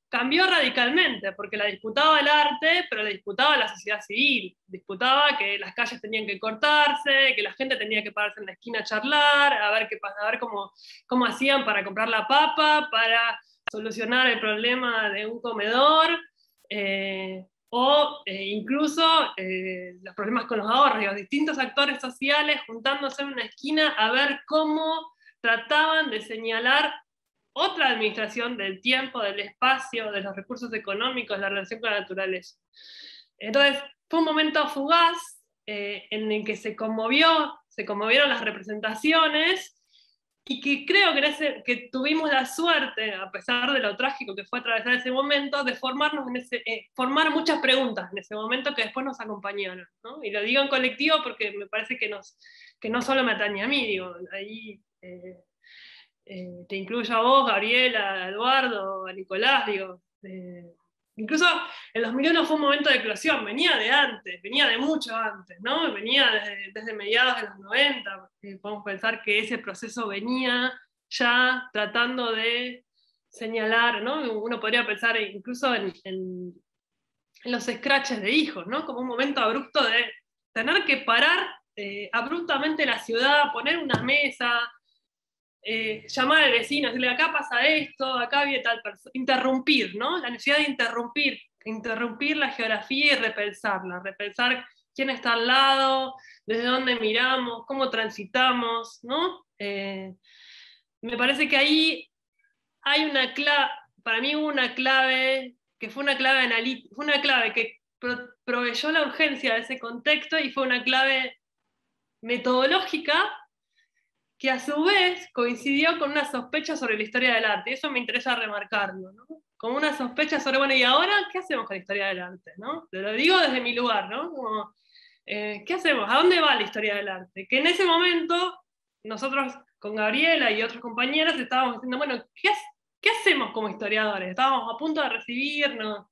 cambió radicalmente, porque la disputaba el arte, pero la disputaba la sociedad civil, disputaba que las calles tenían que cortarse, que la gente tenía que pararse en la esquina a charlar, a ver cómo hacían para comprar la papa, para solucionar el problema de un comedor, incluso los problemas con los ahorros, distintos actores sociales juntándose en una esquina a ver cómo trataban de señalar otra administración del tiempo, del espacio, de los recursos económicos, la relación con la naturaleza. Entonces, fue un momento fugaz en el que se conmovieron las representaciones, y que creo que tuvimos la suerte, a pesar de lo trágico que fue atravesar ese momento, de formar muchas preguntas en ese momento que después nos acompañaron, ¿no? Y lo digo en colectivo porque me parece que no solo me atañe a mí, digo, ahí te incluyo a vos, Gabriela, a Eduardo, a Nicolás, digo. Incluso el 2001 fue un momento de eclosión, venía de antes, venía de mucho antes, ¿no? Venía desde mediados de los 90, podemos pensar que ese proceso venía ya tratando de señalar, ¿no? Uno podría pensar incluso en los scratches de hijos, ¿no? Como un momento abrupto de tener que parar abruptamente la ciudad, poner una mesa, llamar al vecino, decirle acá pasa esto, acá viene tal persona, interrumpir, ¿no? La necesidad de interrumpir la geografía y repensar quién está al lado, desde dónde miramos, cómo transitamos, ¿no? Me parece que ahí hay una clave, para mí hubo una clave, que fue una clave analítica, fue una clave que proveyó la urgencia de ese contexto y fue una clave metodológica que a su vez coincidió con una sospecha sobre la historia del arte. Eso me interesa remarcarlo, ¿no? Como una sospecha sobre, ¿y ahora qué hacemos con la historia del arte? ¿No? Te lo digo desde mi lugar, ¿no? Como, ¿qué hacemos? ¿A dónde va la historia del arte? Que en ese momento, nosotros con Gabriela y otros compañeros estábamos diciendo, ¿qué hacemos como historiadores? Estábamos a punto de recibirnos.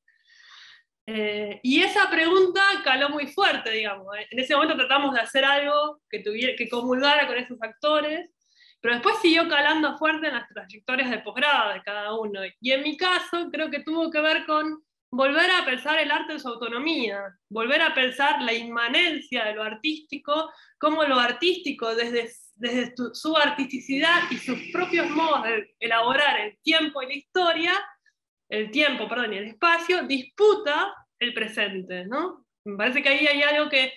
Y esa pregunta caló muy fuerte, digamos. En ese momento tratamos de hacer algo que comulgara con esos actores, pero después siguió calando fuerte en las trayectorias de posgrado de cada uno. Y en mi caso creo que tuvo que ver con volver a pensar el arte en su autonomía, volver a pensar la inmanencia de lo artístico, como lo artístico desde su artisticidad y sus propios modos de elaborar el tiempo y la historia, el tiempo, perdón, y el espacio, disputa el presente, ¿no? Me parece que ahí hay algo que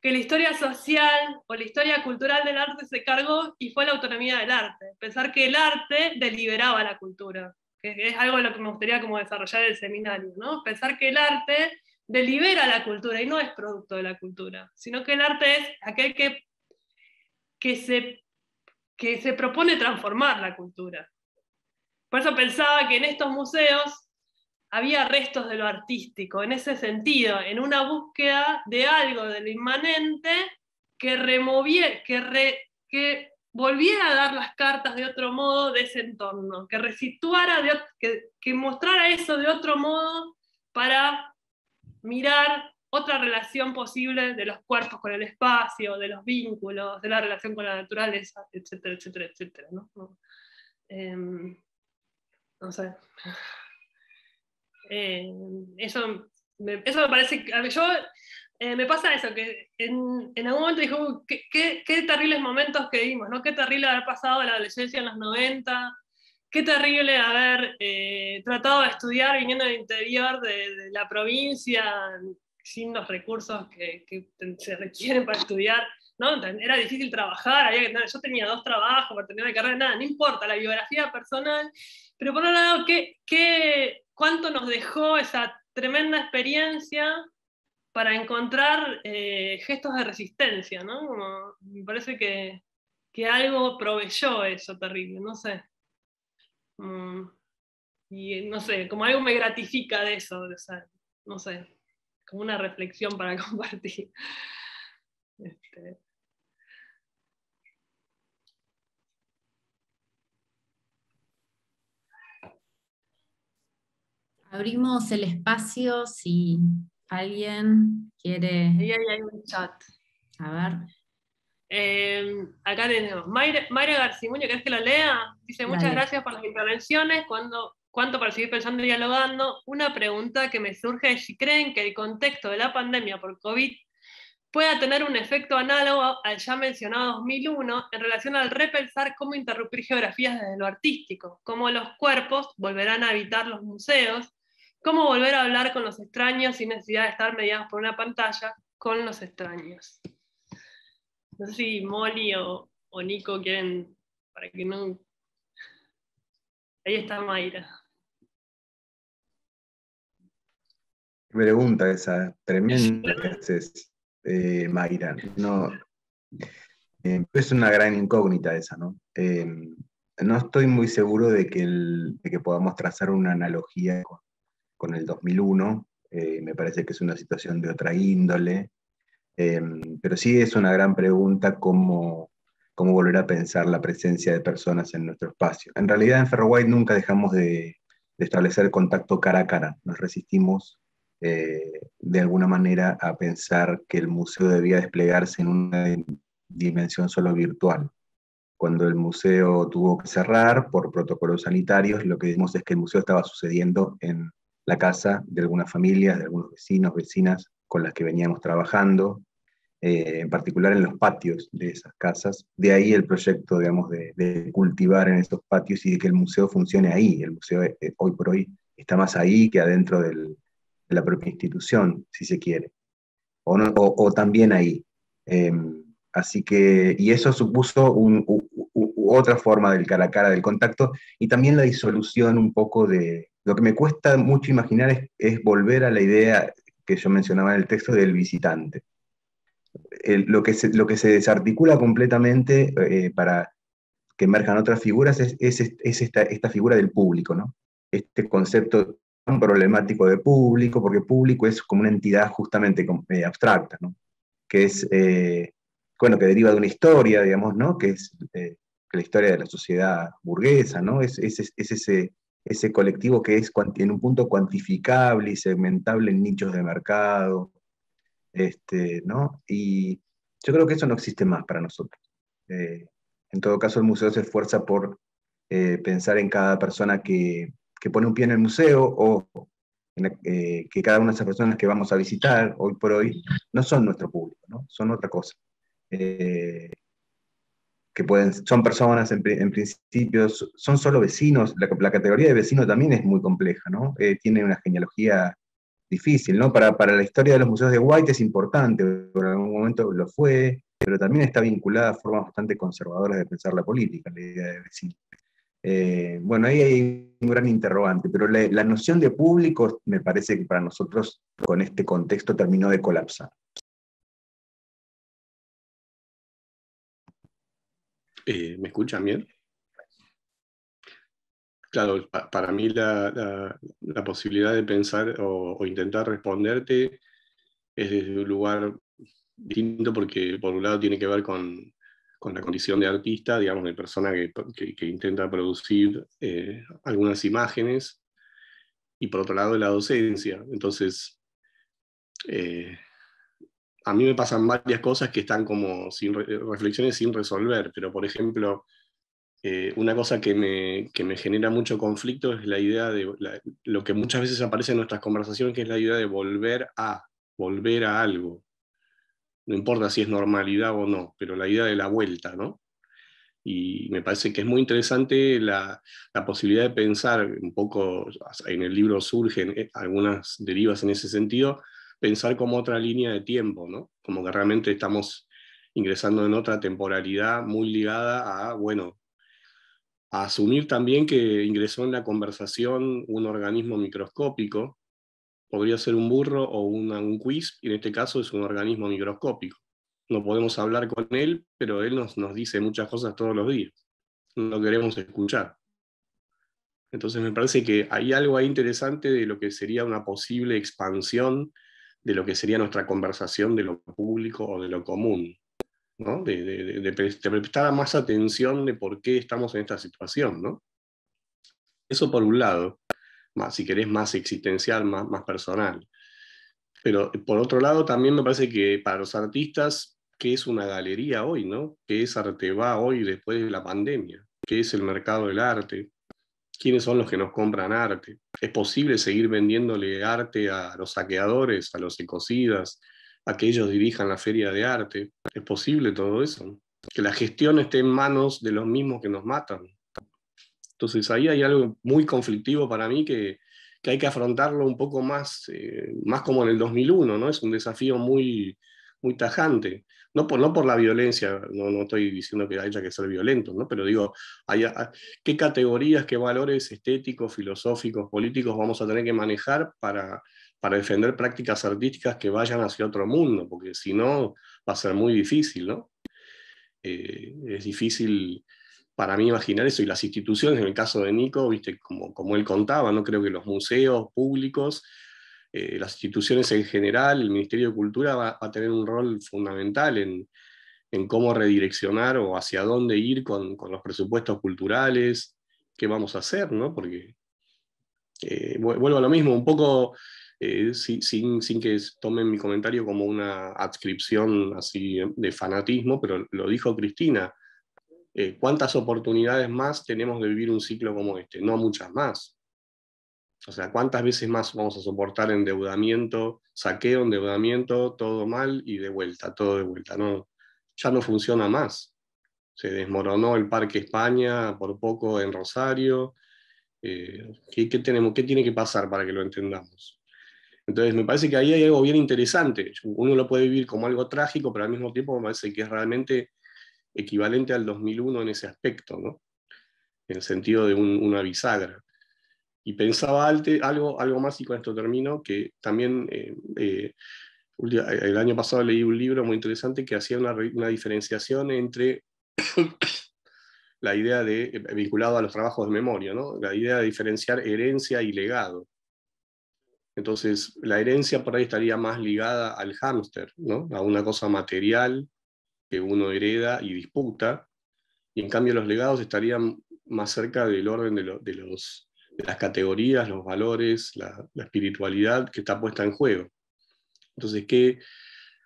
la historia social o la historia cultural del arte se cargó, y fue la autonomía del arte. Pensar que el arte deliberaba la cultura, que es algo de lo que me gustaría como desarrollar el seminario, ¿no? Pensar que el arte delibera la cultura y no es producto de la cultura, sino que el arte es aquel que se propone transformar la cultura. Por eso pensaba que en estos museos había restos de lo artístico, en ese sentido, en una búsqueda de algo de lo inmanente que volviera a dar las cartas de otro modo de ese entorno, que resituara, que mostrara eso de otro modo para mirar otra relación posible de los cuerpos con el espacio, de los vínculos, de la relación con la naturaleza, etcétera, etcétera, etcétera, ¿no? No sé. Eso me parece, me pasa eso, que en algún momento dijo, qué terribles momentos que vimos, ¿no? Qué terrible haber pasado la adolescencia en los 90, qué terrible haber tratado de estudiar viniendo del interior de la provincia, sin los recursos que se requieren para estudiar, ¿no? Era difícil trabajar, yo tenía 2 trabajos para terminar la carrera, nada, no importa, la biografía personal, pero por un lado, ¿cuánto nos dejó esa tremenda experiencia para encontrar gestos de resistencia, ¿no? Como, me parece que algo proveyó eso terrible, no sé. Y no sé, como algo me gratifica de eso, o sea, no sé, como una reflexión para compartir. Abrimos el espacio si alguien quiere. Ahí hay un chat. A ver. Acá tenemos Mayra Garcimuño, ¿querés que lo lea? Dice, muchas Dale. gracias por las intervenciones, cuánto para seguir pensando y dialogando. Una pregunta que me surge es si creen que el contexto de la pandemia por COVID pueda tener un efecto análogo al ya mencionado 2001 en relación al repensar cómo interrumpir geografías desde lo artístico, cómo los cuerpos volverán a habitar los museos, cómo volver a hablar con los extraños sin necesidad de estar mediados por una pantalla con los extraños. No sé si Molly o Nico quieren, para que no... Ahí está Mayra. Qué pregunta esa, tremenda que haces, Mayra. No, es una gran incógnita esa, ¿no? No estoy muy seguro de que podamos trazar una analogía con el 2001. Me parece que es una situación de otra índole. Pero sí es una gran pregunta cómo volver a pensar la presencia de personas en nuestro espacio. En realidad en Ferro White nunca dejamos de establecer contacto cara a cara. Nos resistimos de alguna manera a pensar que el museo debía desplegarse en una dimensión solo virtual. Cuando el museo tuvo que cerrar por protocolos sanitarios, lo que vimos es que el museo estaba sucediendo en la casa de algunas familias, de algunos vecinos, vecinas con las que veníamos trabajando, en particular en los patios de esas casas. De ahí el proyecto, digamos, de cultivar en esos patios y de que el museo funcione ahí. El museo hoy por hoy está más ahí que adentro de la propia institución, si se quiere, o también ahí. Así que, y eso supuso otra forma del cara a cara, del contacto, y también la disolución un poco de... Lo que me cuesta mucho imaginar es volver a la idea que yo mencionaba en el texto del visitante. Lo que se desarticula completamente para que emerjan otras figuras es esta figura del público, ¿no? Este concepto tan problemático de público, porque público es como una entidad justamente abstracta, ¿no? Que es, bueno, que deriva de una historia, digamos, ¿no? Que es la historia de la sociedad burguesa, ¿no? Es ese colectivo que es en un punto cuantificable y segmentable en nichos de mercado, ¿no? Y yo creo que eso no existe más para nosotros. En todo caso, el museo se esfuerza por pensar en cada persona que pone un pie en el museo, o que cada una de esas personas que vamos a visitar hoy por hoy no son nuestro público, ¿no? Son otra cosa. Son personas en principio, son solo vecinos. La categoría de vecino también es muy compleja, ¿no? Tiene una genealogía difícil, ¿no? Para la historia de los museos de White es importante, por algún momento lo fue, pero también está vinculada a formas bastante conservadoras de pensar la política, la idea de decir. Bueno, ahí hay un gran interrogante, pero la noción de público me parece que para nosotros con este contexto terminó de colapsar. ¿Me escuchan bien? Claro, para mí la posibilidad de pensar o intentar responderte es desde un lugar distinto porque por un lado tiene que ver con la condición de artista, digamos, de persona que intenta producir algunas imágenes, y por otro lado la docencia. Entonces, a mí me pasan varias cosas que están como reflexiones sin resolver, pero por ejemplo, una cosa que me genera mucho conflicto es la idea de lo que muchas veces aparece en nuestras conversaciones, que es la idea de volver a algo. No importa si es normalidad o no, pero la idea de la vuelta, ¿no? Y me parece que es muy interesante la posibilidad de pensar un poco, en el libro surgen algunas derivas en ese sentido, pensar como otra línea de tiempo, ¿no? Como que realmente estamos ingresando en otra temporalidad muy ligada a, bueno, a asumir también que ingresó en la conversación un organismo microscópico, podría ser un burro o un quiz, y en este caso es un organismo microscópico. No podemos hablar con él, pero él nos dice muchas cosas todos los días. No queremos escuchar. Entonces me parece que hay algo ahí interesante de lo que sería una posible expansión de lo que sería nuestra conversación de lo público o de lo común, ¿no? De prestar más atención de por qué estamos en esta situación, ¿no? Eso por un lado, más, si querés, más existencial, más personal. Pero por otro lado, también me parece que para los artistas, ¿qué es una galería hoy, no? ¿Qué es Arteba hoy después de la pandemia? ¿Qué es el mercado del arte? ¿Quiénes son los que nos compran arte? ¿Es posible seguir vendiéndole arte a los saqueadores, a los ecocidas, a que ellos dirijan la feria de arte? ¿Es posible todo eso? Que la gestión esté en manos de los mismos que nos matan. Entonces ahí hay algo muy conflictivo para mí que hay que afrontarlo un poco más como en el 2001, ¿no? Es un desafío muy tajante. No por la violencia, no estoy diciendo que haya que ser violento, ¿no? Pero digo, ¿qué categorías, qué valores estéticos, filosóficos, políticos vamos a tener que manejar para defender prácticas artísticas que vayan hacia otro mundo? Porque si no, va a ser muy difícil, ¿no? Es difícil para mí imaginar eso, y las instituciones, en el caso de Nico, viste, como él contaba, no creo que los museos públicos, las instituciones en general, el Ministerio de Cultura va a tener un rol fundamental en cómo redireccionar o hacia dónde ir con los presupuestos culturales, qué vamos a hacer, ¿no? Porque vuelvo a lo mismo, un poco sin que tomen mi comentario como una adscripción así de fanatismo, pero lo dijo Cristina. ¿Cuántas oportunidades más tenemos de vivir un ciclo como este? No muchas más. O sea, ¿cuántas veces más vamos a soportar endeudamiento, saqueo, endeudamiento, todo mal y de vuelta, todo de vuelta? No, ya no funciona más. Se desmoronó el Parque España por poco en Rosario. ¿Qué tiene que pasar para que lo entendamos? Entonces, me parece que ahí hay algo bien interesante. Uno lo puede vivir como algo trágico, pero al mismo tiempo me parece que es realmente equivalente al 2001 en ese aspecto, ¿no? En el sentido de una bisagra. Y pensaba algo más, y con esto termino, que también el año pasado leí un libro muy interesante que hacía una diferenciación entre la idea vinculado a los trabajos de memoria, ¿no? La idea de diferenciar herencia y legado. Entonces, la herencia por ahí estaría más ligada al hámster, ¿no? A una cosa material que uno hereda y disputa, y en cambio los legados estarían más cerca del orden de las categorías, los valores, la espiritualidad que está puesta en juego. Entonces,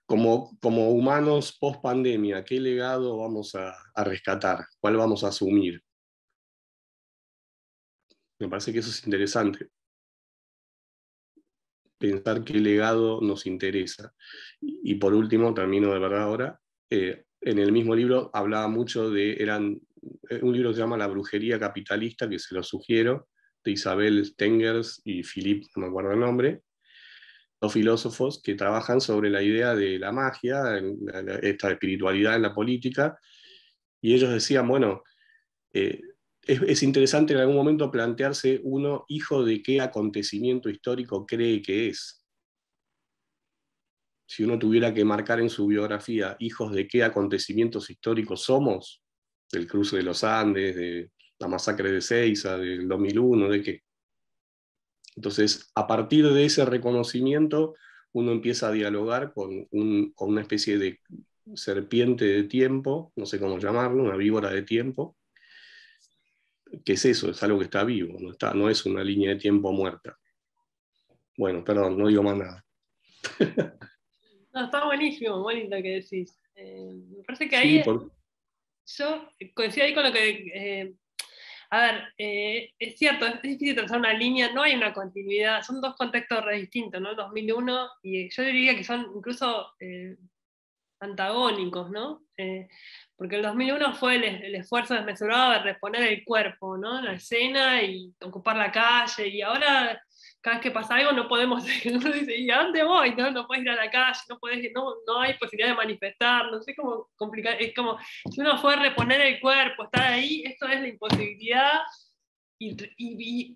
como humanos post pandemia, ¿qué legado vamos a rescatar? ¿Cuál vamos a asumir? Me parece que eso es interesante. Pensar qué legado nos interesa. Y por último, termino de verdad ahora, en el mismo libro hablaba mucho un libro que se llama La brujería capitalista, que se lo sugiero, de Isabel Stengers y Philippe, no me acuerdo el nombre, dos filósofos que trabajan sobre la idea de la magia, esta espiritualidad en la política, y ellos decían, bueno, es interesante en algún momento plantearse uno, hijo de qué acontecimiento histórico cree que es. Si uno tuviera que marcar en su biografía hijos de qué acontecimientos históricos somos, del cruce de los Andes, de la masacre de Ezeiza, del 2001, ¿de qué? Entonces, a partir de ese reconocimiento, uno empieza a dialogar con una especie de serpiente de tiempo, no sé cómo llamarlo, una víbora de tiempo. ¿Qué es eso? Es algo que está vivo, no es una línea de tiempo muerta. Bueno, perdón, no digo más nada. No, está buenísimo, muy lindo que decís. Me parece que Sí, ahí yo coincido ahí con lo que... a ver, es cierto, es difícil trazar una línea, no hay una continuidad, son dos contextos re distintos, ¿no? El 2001, y yo diría que son incluso antagónicos, ¿no? Porque el 2001 fue el esfuerzo desmesurado de reponer el cuerpo, ¿no? La escena y ocupar la calle, y ahora cada vez que pasa algo no podemos, uno dice, ¿y a dónde voy? No puedes ir a la calle, no hay posibilidad de manifestar, no sé cómo complicar, es como, si uno fue a reponer el cuerpo, estar ahí, esto es la imposibilidad,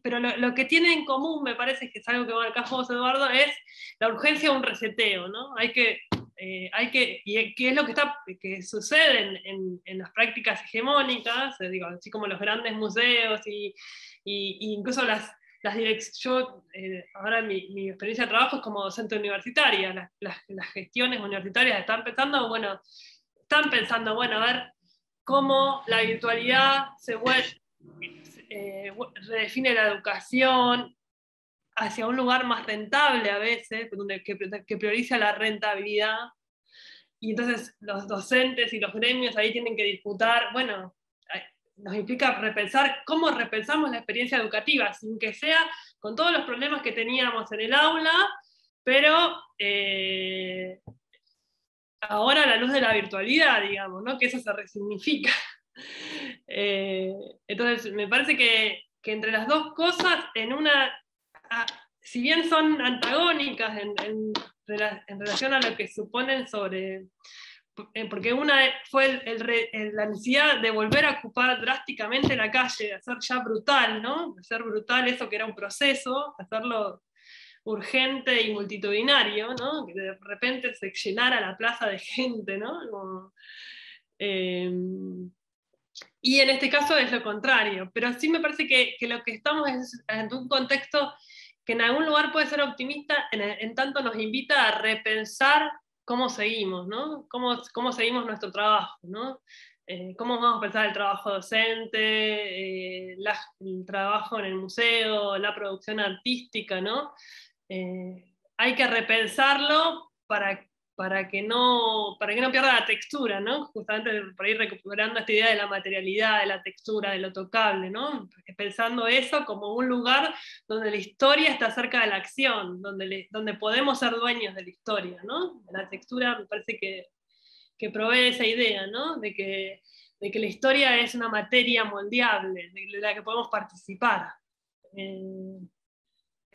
pero lo que tiene en común, me parece que es algo que marcás vos, Eduardo, es la urgencia de un reseteo, ¿no? Hay que, y que es lo que sucede en las prácticas hegemónicas, digo, así como los grandes museos y incluso las yo, ahora mi experiencia de trabajo es como docente universitaria, las gestiones universitarias están pensando, bueno, a ver cómo la virtualidad redefine la educación hacia un lugar más rentable a veces, que prioriza la rentabilidad, y entonces los docentes y los gremios ahí tienen que disputar, bueno, nos implica repensar cómo repensamos la experiencia educativa, sin que sea con todos los problemas que teníamos en el aula, pero ahora a la luz de la virtualidad, digamos, ¿no? Que eso se resignifica. Entonces, me parece que entre las dos cosas, si bien son antagónicas en relación a lo que suponen sobre... Porque una fue la necesidad de volver a ocupar drásticamente la calle, de hacer ya brutal, ¿no? De hacer brutal eso que era un proceso, hacerlo urgente y multitudinario, ¿no? Que de repente se llenara la plaza de gente, ¿no? Como, y en este caso es lo contrario, pero sí me parece que lo que estamos es en un contexto que en algún lugar puede ser optimista, en tanto nos invita a repensar cómo seguimos, ¿no? Cómo seguimos nuestro trabajo, ¿no? Cómo vamos a pensar el trabajo docente, el trabajo en el museo, la producción artística, ¿no? Hay que repensarlo para que no pierda la textura, ¿no? Justamente por ir recuperando esta idea de la materialidad, de la textura, de lo tocable, ¿no? Pensando eso como un lugar donde la historia está cerca de la acción, donde podemos ser dueños de la historia, ¿no? La textura me parece que provee esa idea, ¿no? De que la historia es una materia moldeable, de la que podemos participar.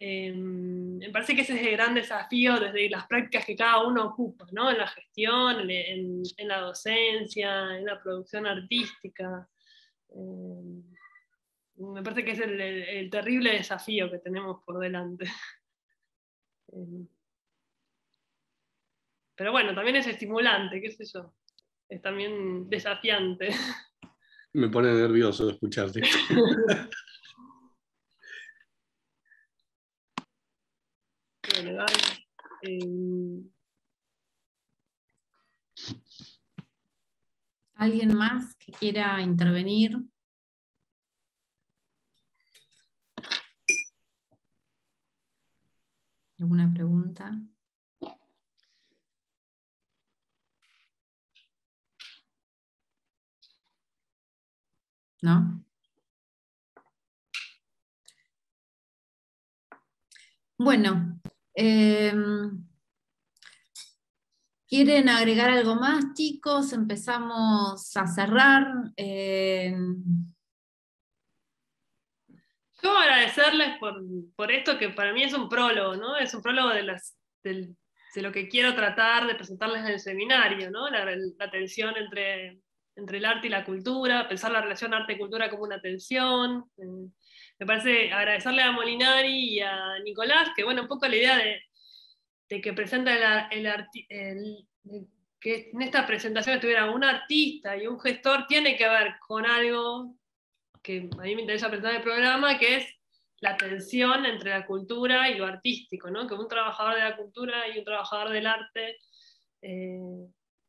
Me parece que ese es el gran desafío desde las prácticas que cada uno ocupa, ¿no? En la gestión, en la docencia, en la producción artística. Me parece que es el terrible desafío que tenemos por delante. Pero bueno, también es estimulante, qué sé yo. Es también desafiante. Me pone nervioso escucharte. Bueno, dale. ¿Alguien más que quiera intervenir? ¿Alguna pregunta? ¿No? Bueno, ¿quieren agregar algo más, chicos? Empezamos a cerrar. Yo agradecerles por esto que para mí es un prólogo, ¿no? Es un prólogo de lo que quiero tratar de presentarles en el seminario, ¿no? La tensión entre el arte y la cultura, pensar la relación arte-cultura como una tensión. Me parece agradecerle a Molinari y a Nicolás, que bueno, un poco la idea de que presenta que en esta presentación estuviera un artista y un gestor tiene que ver con algo que a mí me interesa presentar en el programa, que es la tensión entre la cultura y lo artístico, ¿no? Que un trabajador de la cultura y un trabajador del arte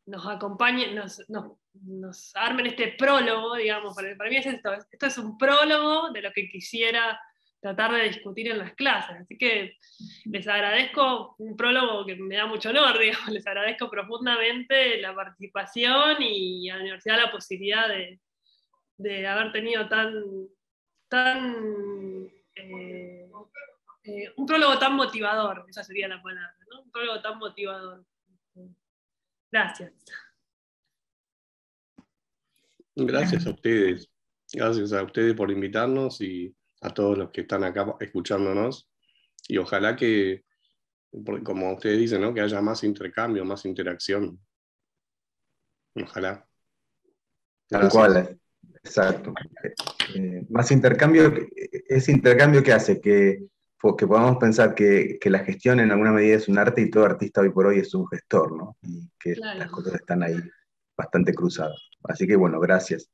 nos acompañen, nos armen este prólogo, digamos. Para mí es esto es un prólogo de lo que quisiera tratar de discutir en las clases. Así que les agradezco, un prólogo que me da mucho honor, digamos, les agradezco profundamente la participación y a la universidad la posibilidad de haber tenido un prólogo tan motivador, esa sería la palabra, ¿no? Un prólogo tan motivador. Gracias. Gracias a ustedes. Gracias a ustedes por invitarnos y a todos los que están acá escuchándonos. Y ojalá que, como ustedes dicen, ¿no? Que haya más intercambio, más interacción. Ojalá. Tal cual, exacto. Más intercambio, ese intercambio que hace que podamos pensar que la gestión en alguna medida es un arte y todo artista hoy por hoy es un gestor, ¿no? Y que Claro. las cosas están ahí bastante cruzadas. Así que bueno, gracias.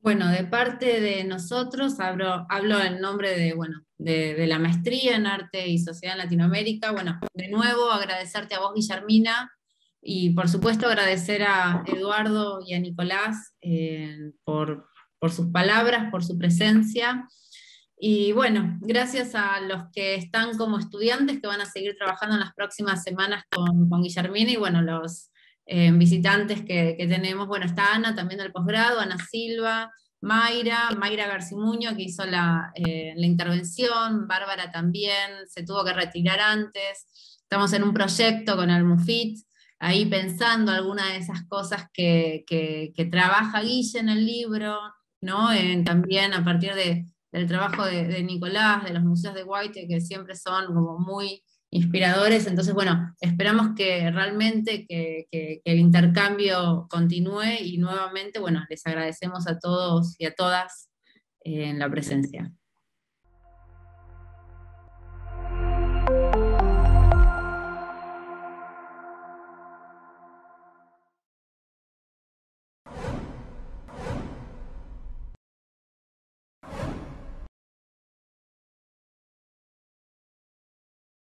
Bueno, de parte de nosotros, hablo en nombre de la maestría en Arte y Sociedad en Latinoamérica. Bueno, de nuevo agradecerte a vos, Guillermina, y por supuesto agradecer a Eduardo y a Nicolás por sus palabras, por su presencia. Y bueno, gracias a los que están como estudiantes que van a seguir trabajando en las próximas semanas con Guillermina, y bueno, los visitantes que tenemos. Bueno, está Ana también del posgrado, Ana Silva, Mayra Garcimuño, que hizo la intervención, Bárbara también, se tuvo que retirar antes. Estamos en un proyecto con el MUFIT, ahí pensando algunas de esas cosas que trabaja Guille en el libro, ¿no? También a partir del trabajo de Nicolás, de los museos de Guaite, que siempre son como muy inspiradores. Entonces, bueno, esperamos que realmente que el intercambio continúe, y nuevamente, bueno, les agradecemos a todos y a todas en la presencia.